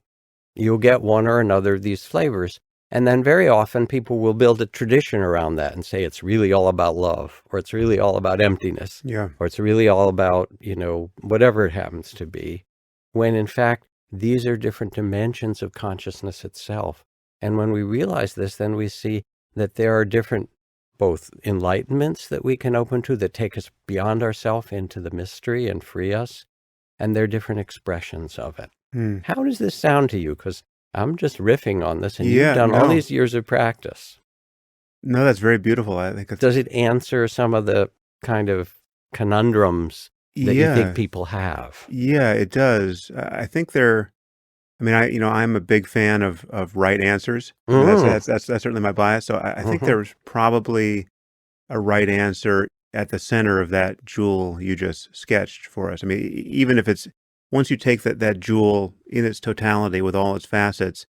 you'll get one or another of these flavors. And then very often people will build a tradition around that and say it's really all about love, or it's really all about emptiness, Yeah. or it's really all about, whatever it happens to be, when in fact, these are different dimensions of consciousness itself. And when we realize this, then we see that there are different both enlightenments that we can open to that take us beyond ourselves into the mystery and free us, and there are different expressions of it. Mm. How does this sound to you? Because I'm just riffing on this, and you've Yeah, done all no. these years of practice. No, that's very beautiful. I think it's, Does it answer some of the kind of conundrums that you think people have? Yeah, it does. I think I'm a big fan of right answers. I mean, Mm. that's certainly my bias. So I think Mhm. there's probably a right answer at the center of that jewel you just sketched for us. I mean, even if it's once you take that jewel in its totality with all its facets,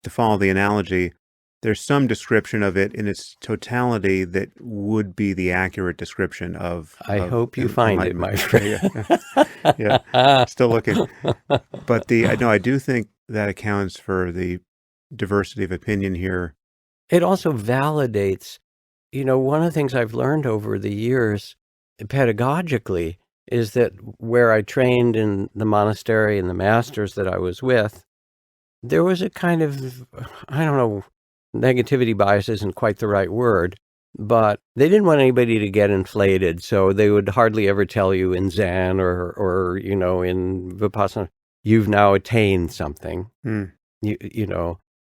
to follow the analogy, there's some description of it in its totality that would be the accurate description of I hope you find it, enlightenment. my friend. Yeah. Still looking. But I do think that accounts for the diversity of opinion here. It also validates, one of the things I've learned over the years pedagogically is that where I trained in the monastery and the masters that I was with, there was a kind of, I don't know, negativity bias isn't quite the right word, but they didn't want anybody to get inflated. So they would hardly ever tell you in Zen or in Vipassana, you've now attained something, Mm.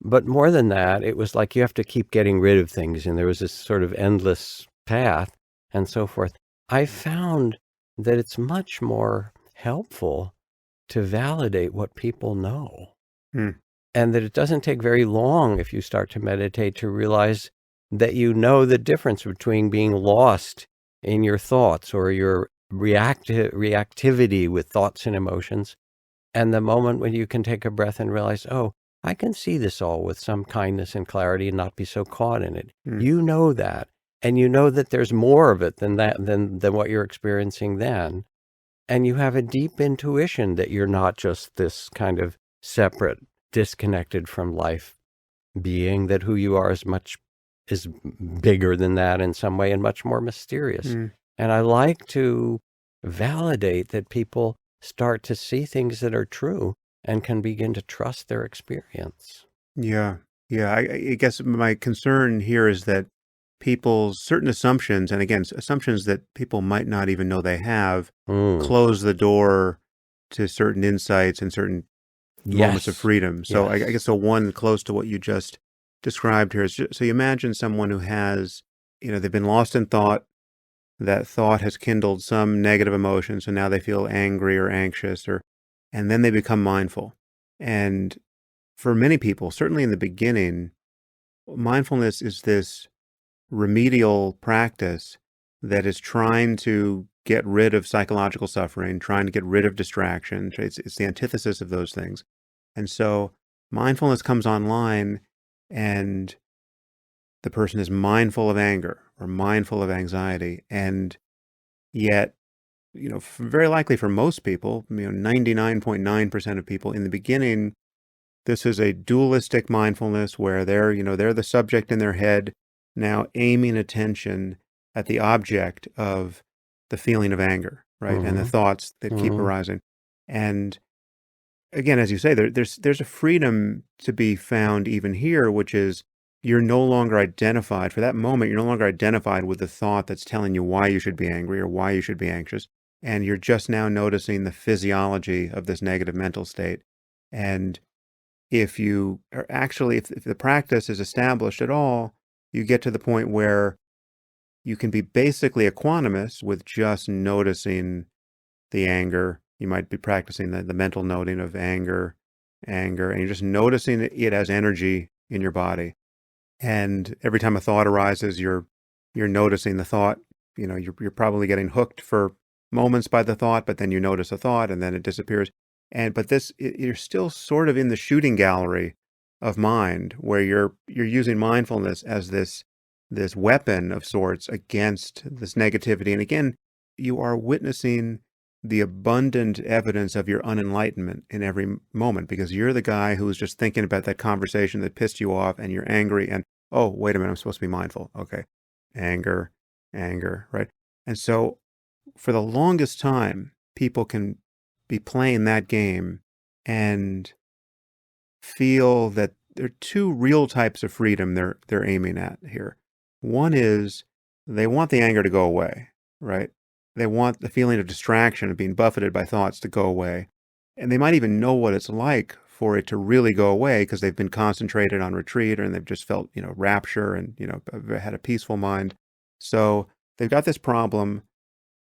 But more than that, it was like you have to keep getting rid of things. And there was this sort of endless path and so forth. I found that it's much more helpful to validate what people know. Mm. And that it doesn't take very long if you start to meditate to realize that you know the difference between being lost in your thoughts or your reactivity with thoughts and emotions, and the moment when you can take a breath and realize, oh, I can see this all with some kindness and clarity and not be so caught in it. Mm. You know that. And you know that there's more of it than what you're experiencing then. And you have a deep intuition that you're not just this kind of separate, disconnected from life being, that who you are is bigger than that in some way and much more mysterious. Mm. And I like to validate that people start to see things that are true and can begin to trust their experience. Yeah. Yeah. I guess my concern here is that people's certain assumptions, and again, assumptions that people might not even know they have, Mm. close the door to certain insights and certain moments of Yes. freedom. So I Yes. guess the one close to what you just described here is so you imagine someone who has, they've been lost in thought. That thought has kindled some negative emotion. So now they feel angry or anxious, and then they become mindful. And for many people, certainly in the beginning, mindfulness is this remedial practice that is trying to get rid of psychological suffering, trying to get rid of distraction. It's the antithesis of those things. And so mindfulness comes online and the person is mindful of anger or mindful of anxiety. And yet, very likely for most people, 99.9% of people in the beginning, this is a dualistic mindfulness where they're the subject in their head, now aiming attention at the object of the feeling of anger, right? And the Mm-hmm. thoughts that keep Mm-hmm. arising. And again, as you say, there's a freedom to be found even here, which is you're no longer identified for that moment. You're no longer identified with the thought that's telling you why you should be angry or why you should be anxious. And you're just now noticing the physiology of this negative mental state. And if you are actually, if the practice is established at all, you get to the point where you can be basically equanimous with just noticing the anger. You might be practicing the mental noting of anger, and you're just noticing it as energy in your body. And every time a thought arises, you're noticing the thought. You're probably getting hooked for moments by the thought, but then you notice a thought and then it disappears. But you're still sort of in the shooting gallery of mind, where you're using mindfulness as this weapon of sorts against this negativity. And again, you are witnessing the abundant evidence of your unenlightenment in every moment, because you're the guy who's just thinking about that conversation that pissed you off and you're angry and, oh, wait a minute, I'm supposed to be mindful. Okay. Anger, right? And so for the longest time, people can be playing that game and feel that there are two real types of freedom they're aiming at here. One is they want the anger to go away, right? They want the feeling of distraction, of being buffeted by thoughts, to go away. And they might even know what it's like for it to really go away, because they've been concentrated on retreat, and they've just felt, rapture, and, had a peaceful mind. So they've got this problem,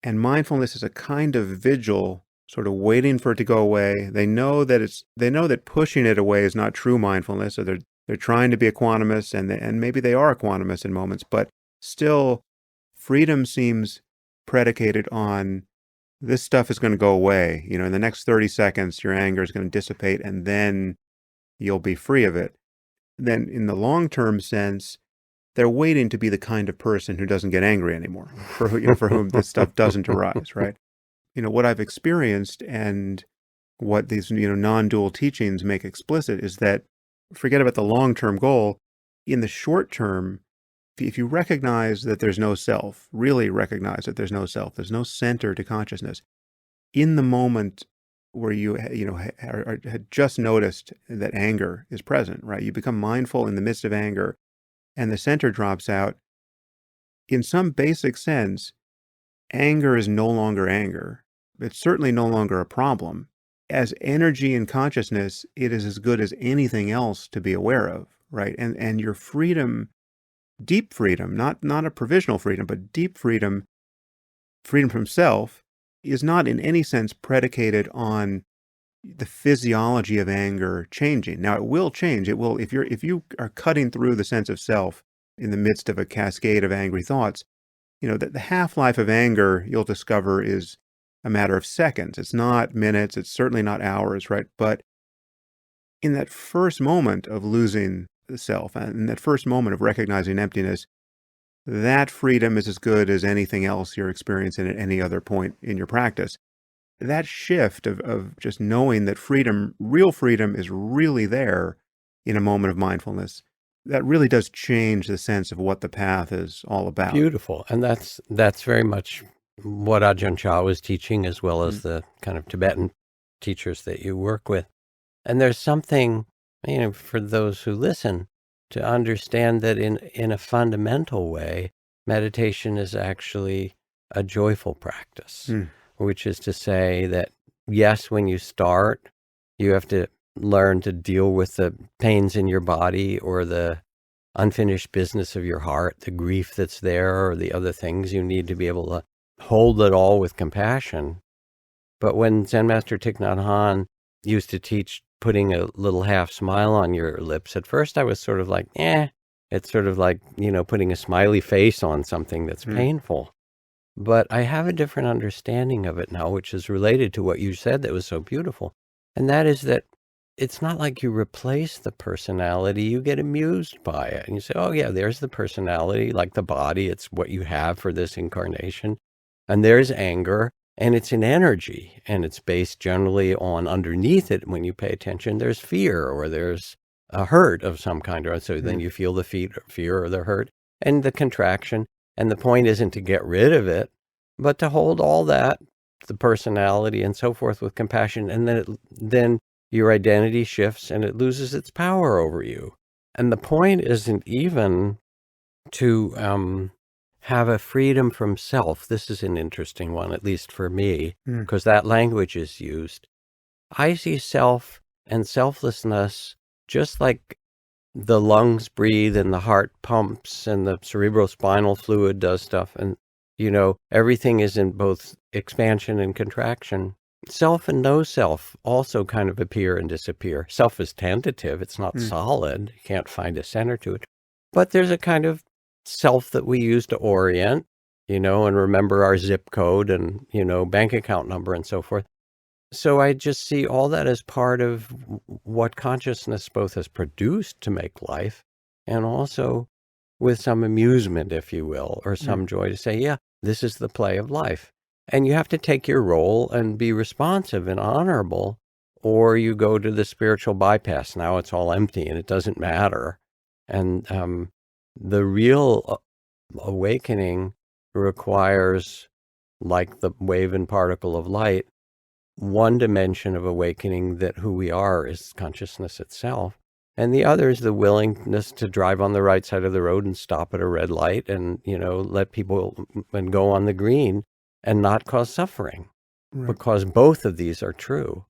and mindfulness is a kind of vigil, sort of waiting for it to go away. They know that pushing it away is not true mindfulness, so they're trying to be equanimous, and maybe they are equanimous in moments, but still, freedom seems predicated on, this stuff is going to go away. In the next 30 seconds, your anger is going to dissipate, and then you'll be free of it. Then in the long-term sense, they're waiting to be the kind of person who doesn't get angry anymore, for whom this stuff doesn't arise, right? What I've experienced, and what these, non-dual teachings make explicit, is that, forget about the long-term goal. In the short term, if you recognize that there's no self, really recognize that there's no self, there's no center to consciousness, in the moment where you had just noticed that anger is present, right? You become mindful in the midst of anger, and the center drops out. In some basic sense, anger is no longer anger. It's certainly no longer a problem. As energy and consciousness, it is as good as anything else to be aware of, right? And your freedom, deep freedom, not a provisional freedom, but deep freedom from self, is not in any sense predicated on the physiology of anger changing. Now, it will change. It will, if you are cutting through the sense of self in the midst of a cascade of angry thoughts, that the half-life of anger, you'll discover, is a matter of seconds. It's not minutes. It's certainly not hours, right? But in that first moment of losing the self, and in that first moment of recognizing emptiness, that freedom is as good as anything else you're experiencing at any other point in your practice. That shift of just knowing that freedom, real freedom, is really there in a moment of mindfulness, that really does change the sense of what the path is all about. Beautiful. And that's very much what Ajahn Chah was teaching, as well as the kind of Tibetan teachers that you work with. And there's something, for those who listen, to understand that in a fundamental way, meditation is actually a joyful practice, which is to say that, yes, when you start, you have to learn to deal with the pains in your body, or the unfinished business of your heart, the grief that's there, or the other things. You need to be able to hold it all with compassion. But when Zen Master Thich Nhat Hanh used to teach putting a little half smile on your lips, at first I was sort of like, it's sort of like, putting a smiley face on something that's painful. But I have a different understanding of it now, which is related to what you said that was so beautiful. And that is that it's not like you replace the personality, you get amused by it. And you say, oh yeah, there's the personality, like the body, it's what you have for this incarnation. And there's anger, and it's an energy, and it's based generally on, underneath it, when you pay attention, there's fear, or there's a hurt of some kind. Or so then you feel the fear or the hurt and the contraction. And the point isn't to get rid of it, but to hold all that, the personality and so forth, with compassion. And then your identity shifts and it loses its power over you. And the point isn't even to have a freedom from self. This is an interesting one, at least for me, because that language is used. I see self And selflessness, just like the lungs breathe and the heart pumps and the cerebrospinal fluid does stuff, and everything is in both expansion and contraction. Self and no self also kind of appear and disappear. Self is tentative, it's not solid, you can't find a center to it, but there's a kind of self that we use to orient, and remember our zip code and bank account number and so forth. So I just see all that as part of what consciousness both has produced to make life, and also with some amusement, if you will, or some joy to say, yeah, this is the play of life. And you have to take your role and be responsive and honorable, or you go to the spiritual bypass. Now it's all empty and it doesn't matter. And the real awakening requires, like the wave and particle of light, one dimension of awakening, that who we are is consciousness itself. And the other is the willingness to drive on the right side of the road and stop at a red light and, let people and go on the green and not cause suffering, because both of these are true.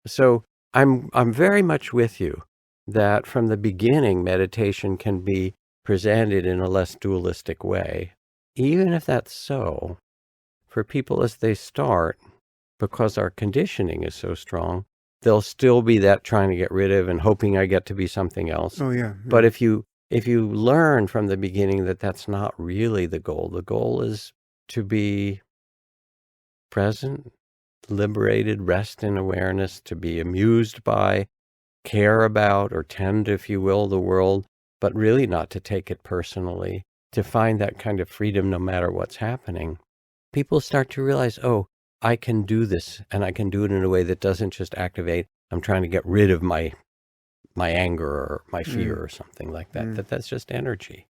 So I'm very much with you that from the beginning, meditation can be presented in a less dualistic way. Even if that's so, for people as they start, because our conditioning is so strong, there'll still be that trying to get rid of and hoping I get to be something else. Oh, yeah. But if you learn from the beginning that that's not really the goal is to be present, liberated, rest in awareness, to be amused by, care about, or tend, if you will, the world, but really not to take it personally, to find that kind of freedom no matter what's happening. People start to realize, oh, I can do this, and I can do it in a way that doesn't just activate, I'm trying to get rid of my anger or my fear or something like that, that's just energy.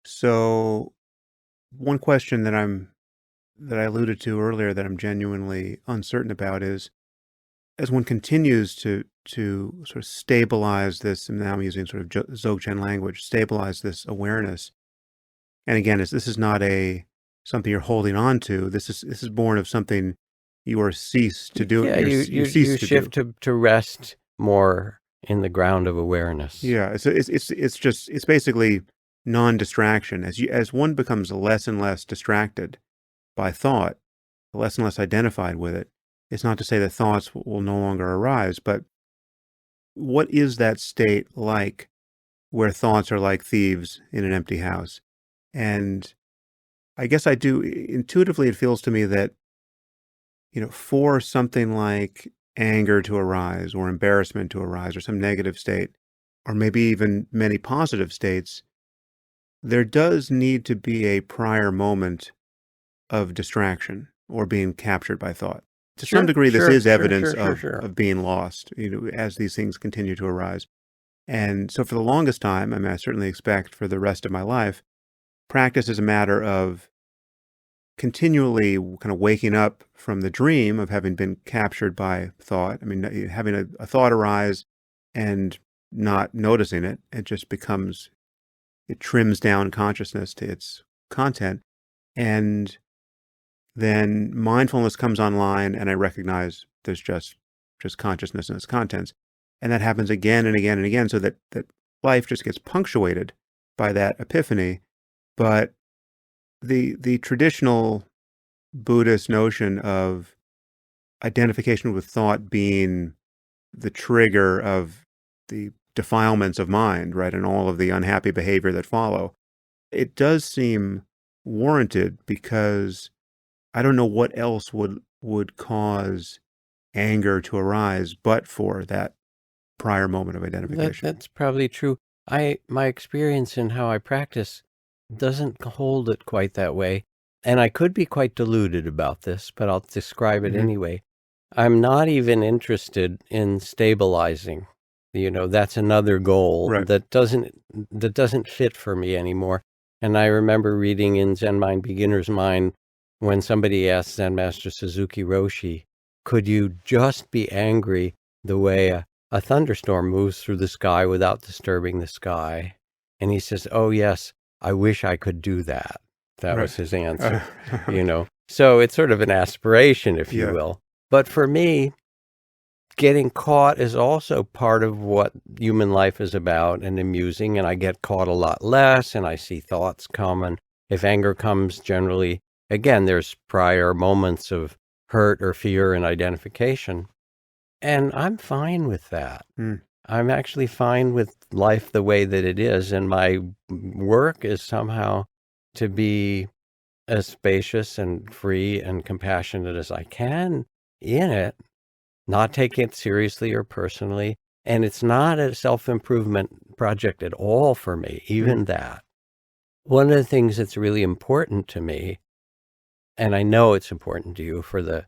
So one question that I alluded to earlier that I'm genuinely uncertain about is, as one continues to sort of stabilize this, and now I'm using sort of Dzogchen language, stabilize this awareness. And again, this is not something you're holding on to. This is born of something you are ceased to do. Yeah, you shift to rest more in the ground of awareness. Yeah, it's basically non-distraction. As one becomes less and less distracted by thought, less and less identified with it. It's not to say that thoughts will no longer arise, but what is that state like where thoughts are like thieves in an empty house? And I guess intuitively, it feels to me that, for something like anger to arise or embarrassment to arise or some negative state, or maybe even many positive states, there does need to be a prior moment of distraction or being captured by thought. To some degree, this is evidence of being lost, as these things continue to arise. And so for the longest time, I certainly expect for the rest of my life, practice is a matter of continually kind of waking up from the dream of having been captured by thought. Having a thought arise and not noticing it, it trims down consciousness to its content. And then mindfulness comes online and I recognize there's just consciousness and its contents. And that happens again and again and again, so that life just gets punctuated by that epiphany. But the traditional Buddhist notion of identification with thought being the trigger of the defilements of mind, right, and all of the unhappy behavior that follow, it does seem warranted, because I don't know what else would cause anger to arise but for that prior moment of identification. That's probably true. My experience in how I practice doesn't hold it quite that way. And I could be quite deluded about this, but I'll describe it anyway. I'm not even interested in stabilizing. That's another goal that doesn't fit for me anymore. And I remember reading in Zen Mind, Beginner's Mind, when somebody asked Zen Master Suzuki Roshi, could you just be angry the way a thunderstorm moves through the sky without disturbing the sky? And he says, oh, yes, I wish I could do that. That was his answer, So it's sort of an aspiration, if you will. But for me, getting caught is also part of what human life is about, and amusing, and I get caught a lot less, and I see thoughts come, and if anger comes, generally, again, there's prior moments of hurt or fear and identification, and I'm fine with that. Mm. I'm actually fine with life the way that it is, and my work is somehow to be as spacious and free and compassionate as I can in it, not taking it seriously or personally. And it's not a self-improvement project at all for me, even that. One of the things that's really important to me, and I know it's important to you for the,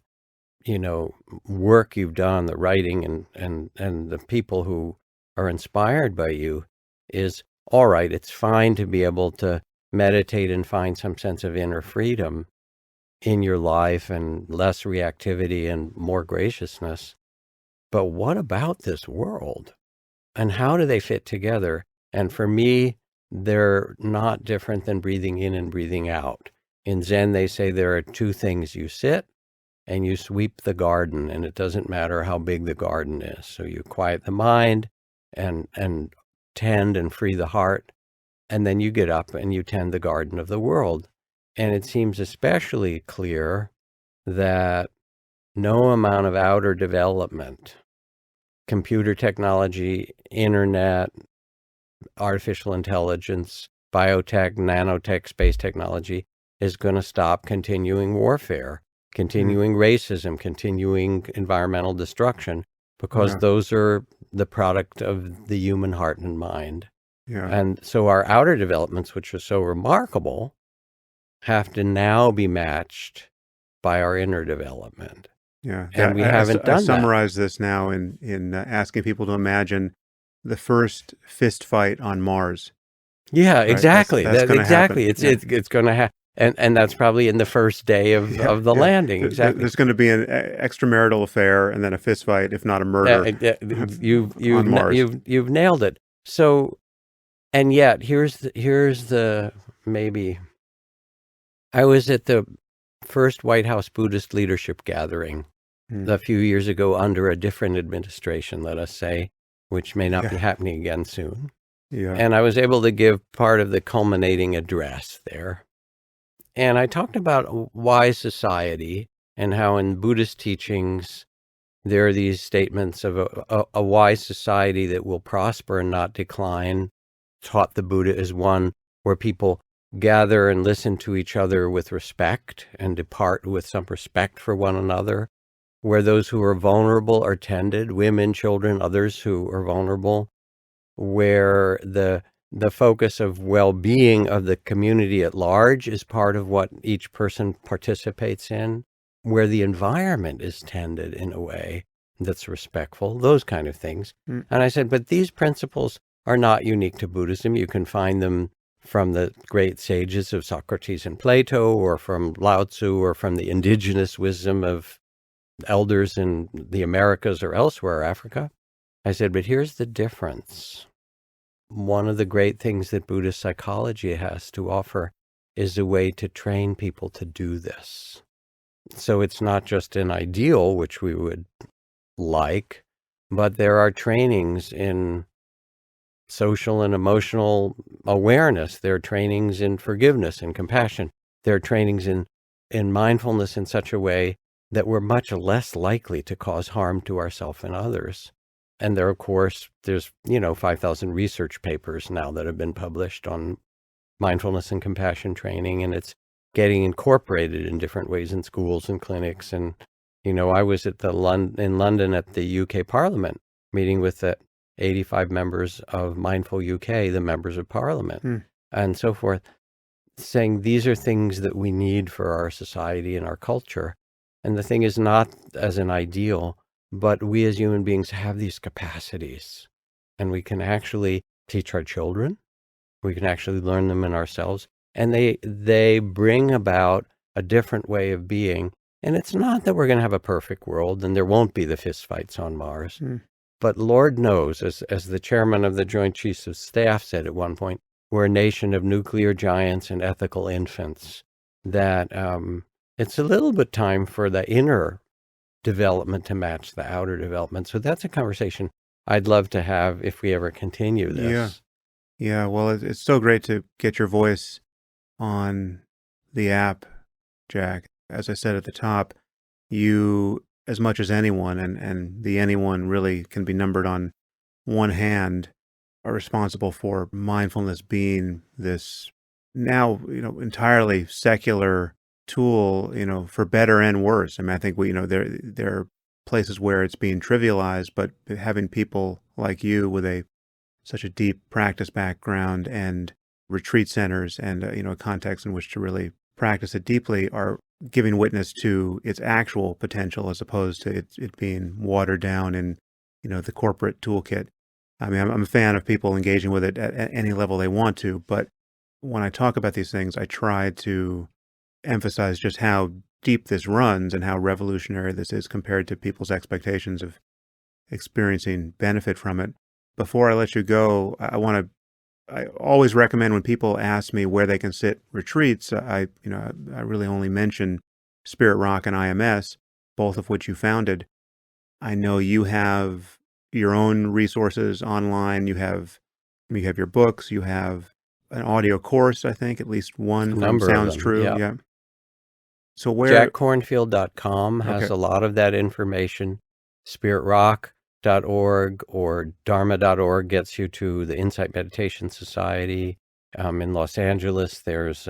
work you've done, the writing and the people who are inspired by you, is, all right, it's fine to be able to meditate and find some sense of inner freedom in your life and less reactivity and more graciousness. But what about this world? And how do they fit together? And for me, they're not different than breathing in and breathing out. In Zen, they say there are two things: you sit and you sweep the garden, and it doesn't matter how big the garden is. So you quiet the mind and tend and free the heart, and then you get up and you tend the garden of the world. And it seems especially clear that no amount of outer development, computer technology, internet, artificial intelligence, biotech, nanotech, space technology, is going to stop continuing warfare, continuing racism, continuing environmental destruction, because those are the product of the human heart and mind. Yeah. And so our outer developments, which are so remarkable, have to now be matched by our inner development. Yeah. And we haven't I done that. summarize this now in asking people to imagine the first fist fight on Mars. Yeah, Right? exactly. That's gonna exactly. happen. It's going to happen. And that's probably in the first day of the landing. Exactly. There's going to be an extramarital affair and then a fist fight, if not a murder, on Mars. You've nailed it. So, and yet here's the maybe. I was at the first White House Buddhist leadership gathering a few years ago under a different administration, let us say, which may not be happening again soon. Yeah. And I was able to give part of the culminating address there. And I talked about wise society and how in Buddhist teachings, there are these statements of a wise society that will prosper and not decline. Taught the Buddha is one where people gather and listen to each other with respect and depart with some respect for one another, where those who are vulnerable are tended, women, children, others who are vulnerable, where the focus of well-being of the community at large is part of what each person participates in, where the environment is tended in a way that's respectful, those kind of things. And I said, but these principles are not unique to Buddhism. You can find them from the great sages of Socrates and Plato, or from Lao Tzu, or from the indigenous wisdom of elders in the Americas or elsewhere, Africa. I said, but here's the difference. One of the great things that Buddhist psychology has to offer is a way to train people to do this. So it's not just an ideal, which we would like, but there are trainings in social and emotional awareness. There are trainings in forgiveness and compassion. There are trainings in mindfulness in such a way that we're much less likely to cause harm to ourselves and others. And there, of course, there's, 5,000 research papers now that have been published on mindfulness and compassion training, and it's getting incorporated in different ways in schools and clinics. And, I was at in London at the UK Parliament meeting with the 85 members of Mindful UK, the members of Parliament, and so forth, saying these are things that we need for our society and our culture. And the thing is not as an ideal, but we as human beings have these capacities, and we can actually teach our children. We can actually learn them in ourselves, and they bring about a different way of being. And it's not that we're going to have a perfect world, and there won't be the fistfights on Mars. But Lord knows, as the chairman of the Joint Chiefs of Staff said at one point, we're a nation of nuclear giants and ethical infants, that it's a little bit time for the inner development to match the outer development. So that's a conversation I'd love to have if we ever continue Yeah. this. Yeah. Well, it's so great to get your voice on the app, Jack. As I said at the top, you, as much as anyone, and the anyone really can be numbered on one hand, are responsible for mindfulness being this now, entirely secular tool, for better and worse. I mean, I think there are places where it's being trivialized, but having people like you with such a deep practice background and retreat centers and, a context in which to really practice it deeply are giving witness to its actual potential as opposed to it being watered down in, the corporate toolkit. I mean, I'm a fan of people engaging with it at any level they want to, but when I talk about these things, I try to emphasize just how deep this runs and how revolutionary this is compared to people's expectations of experiencing benefit from it. Before I let you go, I always recommend when people ask me where they can sit retreats, I really only mention Spirit Rock and IMS, both of which you founded. I know you have your own resources online. You have your books. You have an audio course, I think, at least one A from number of Sounds them, True. yeah. Yeah. So where? JackKornfield.com has Okay. a lot of that information. SpiritRock.org or Dharma.org gets you to the Insight Meditation Society. In Los Angeles, there's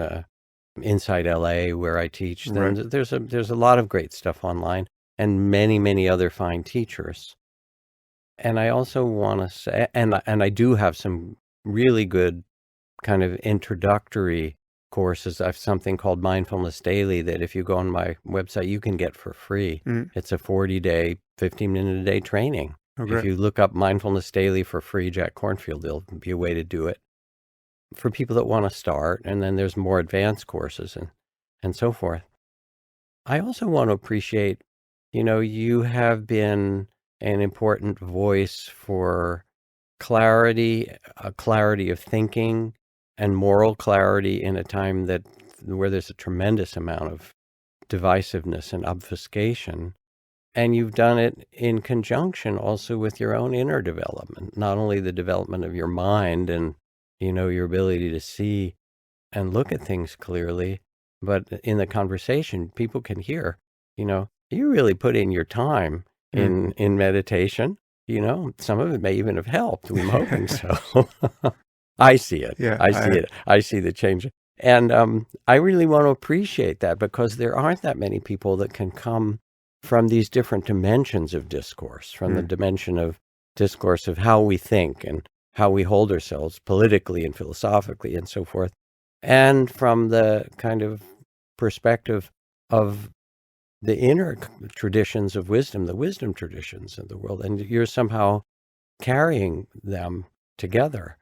Insight LA where I teach. Right. Then there's a lot of great stuff online and many, many other fine teachers. And I also want to say, and I do have some really good kind of introductory courses. I have something called Mindfulness Daily that if you go on my website, you can get for free. Mm. It's a 40-day, 15-minute-a-day training. Oh, If great. you look up Mindfulness Daily for free, Jack Kornfield, there'll be a way to do it for people that want to start. And then there's more advanced courses and so forth. I also want to appreciate, you have been an important voice for clarity, a clarity of thinking and moral clarity in a time where there's a tremendous amount of divisiveness and obfuscation. And you've done it in conjunction also with your own inner development, not only the development of your mind and, your ability to see and look at things clearly, but in the conversation, people can hear, you really put in your time Mm. in meditation. Some of it may even have helped. I'm hoping so. I see it. Yeah. I see it. I see the change. And I really want to appreciate that because there aren't that many people that can come from these different dimensions of discourse, from the Mm. dimension of discourse of how we think and how we hold ourselves politically and philosophically and so forth, and from the kind of perspective of the inner traditions of wisdom, the wisdom traditions of the world. And you're somehow carrying them together.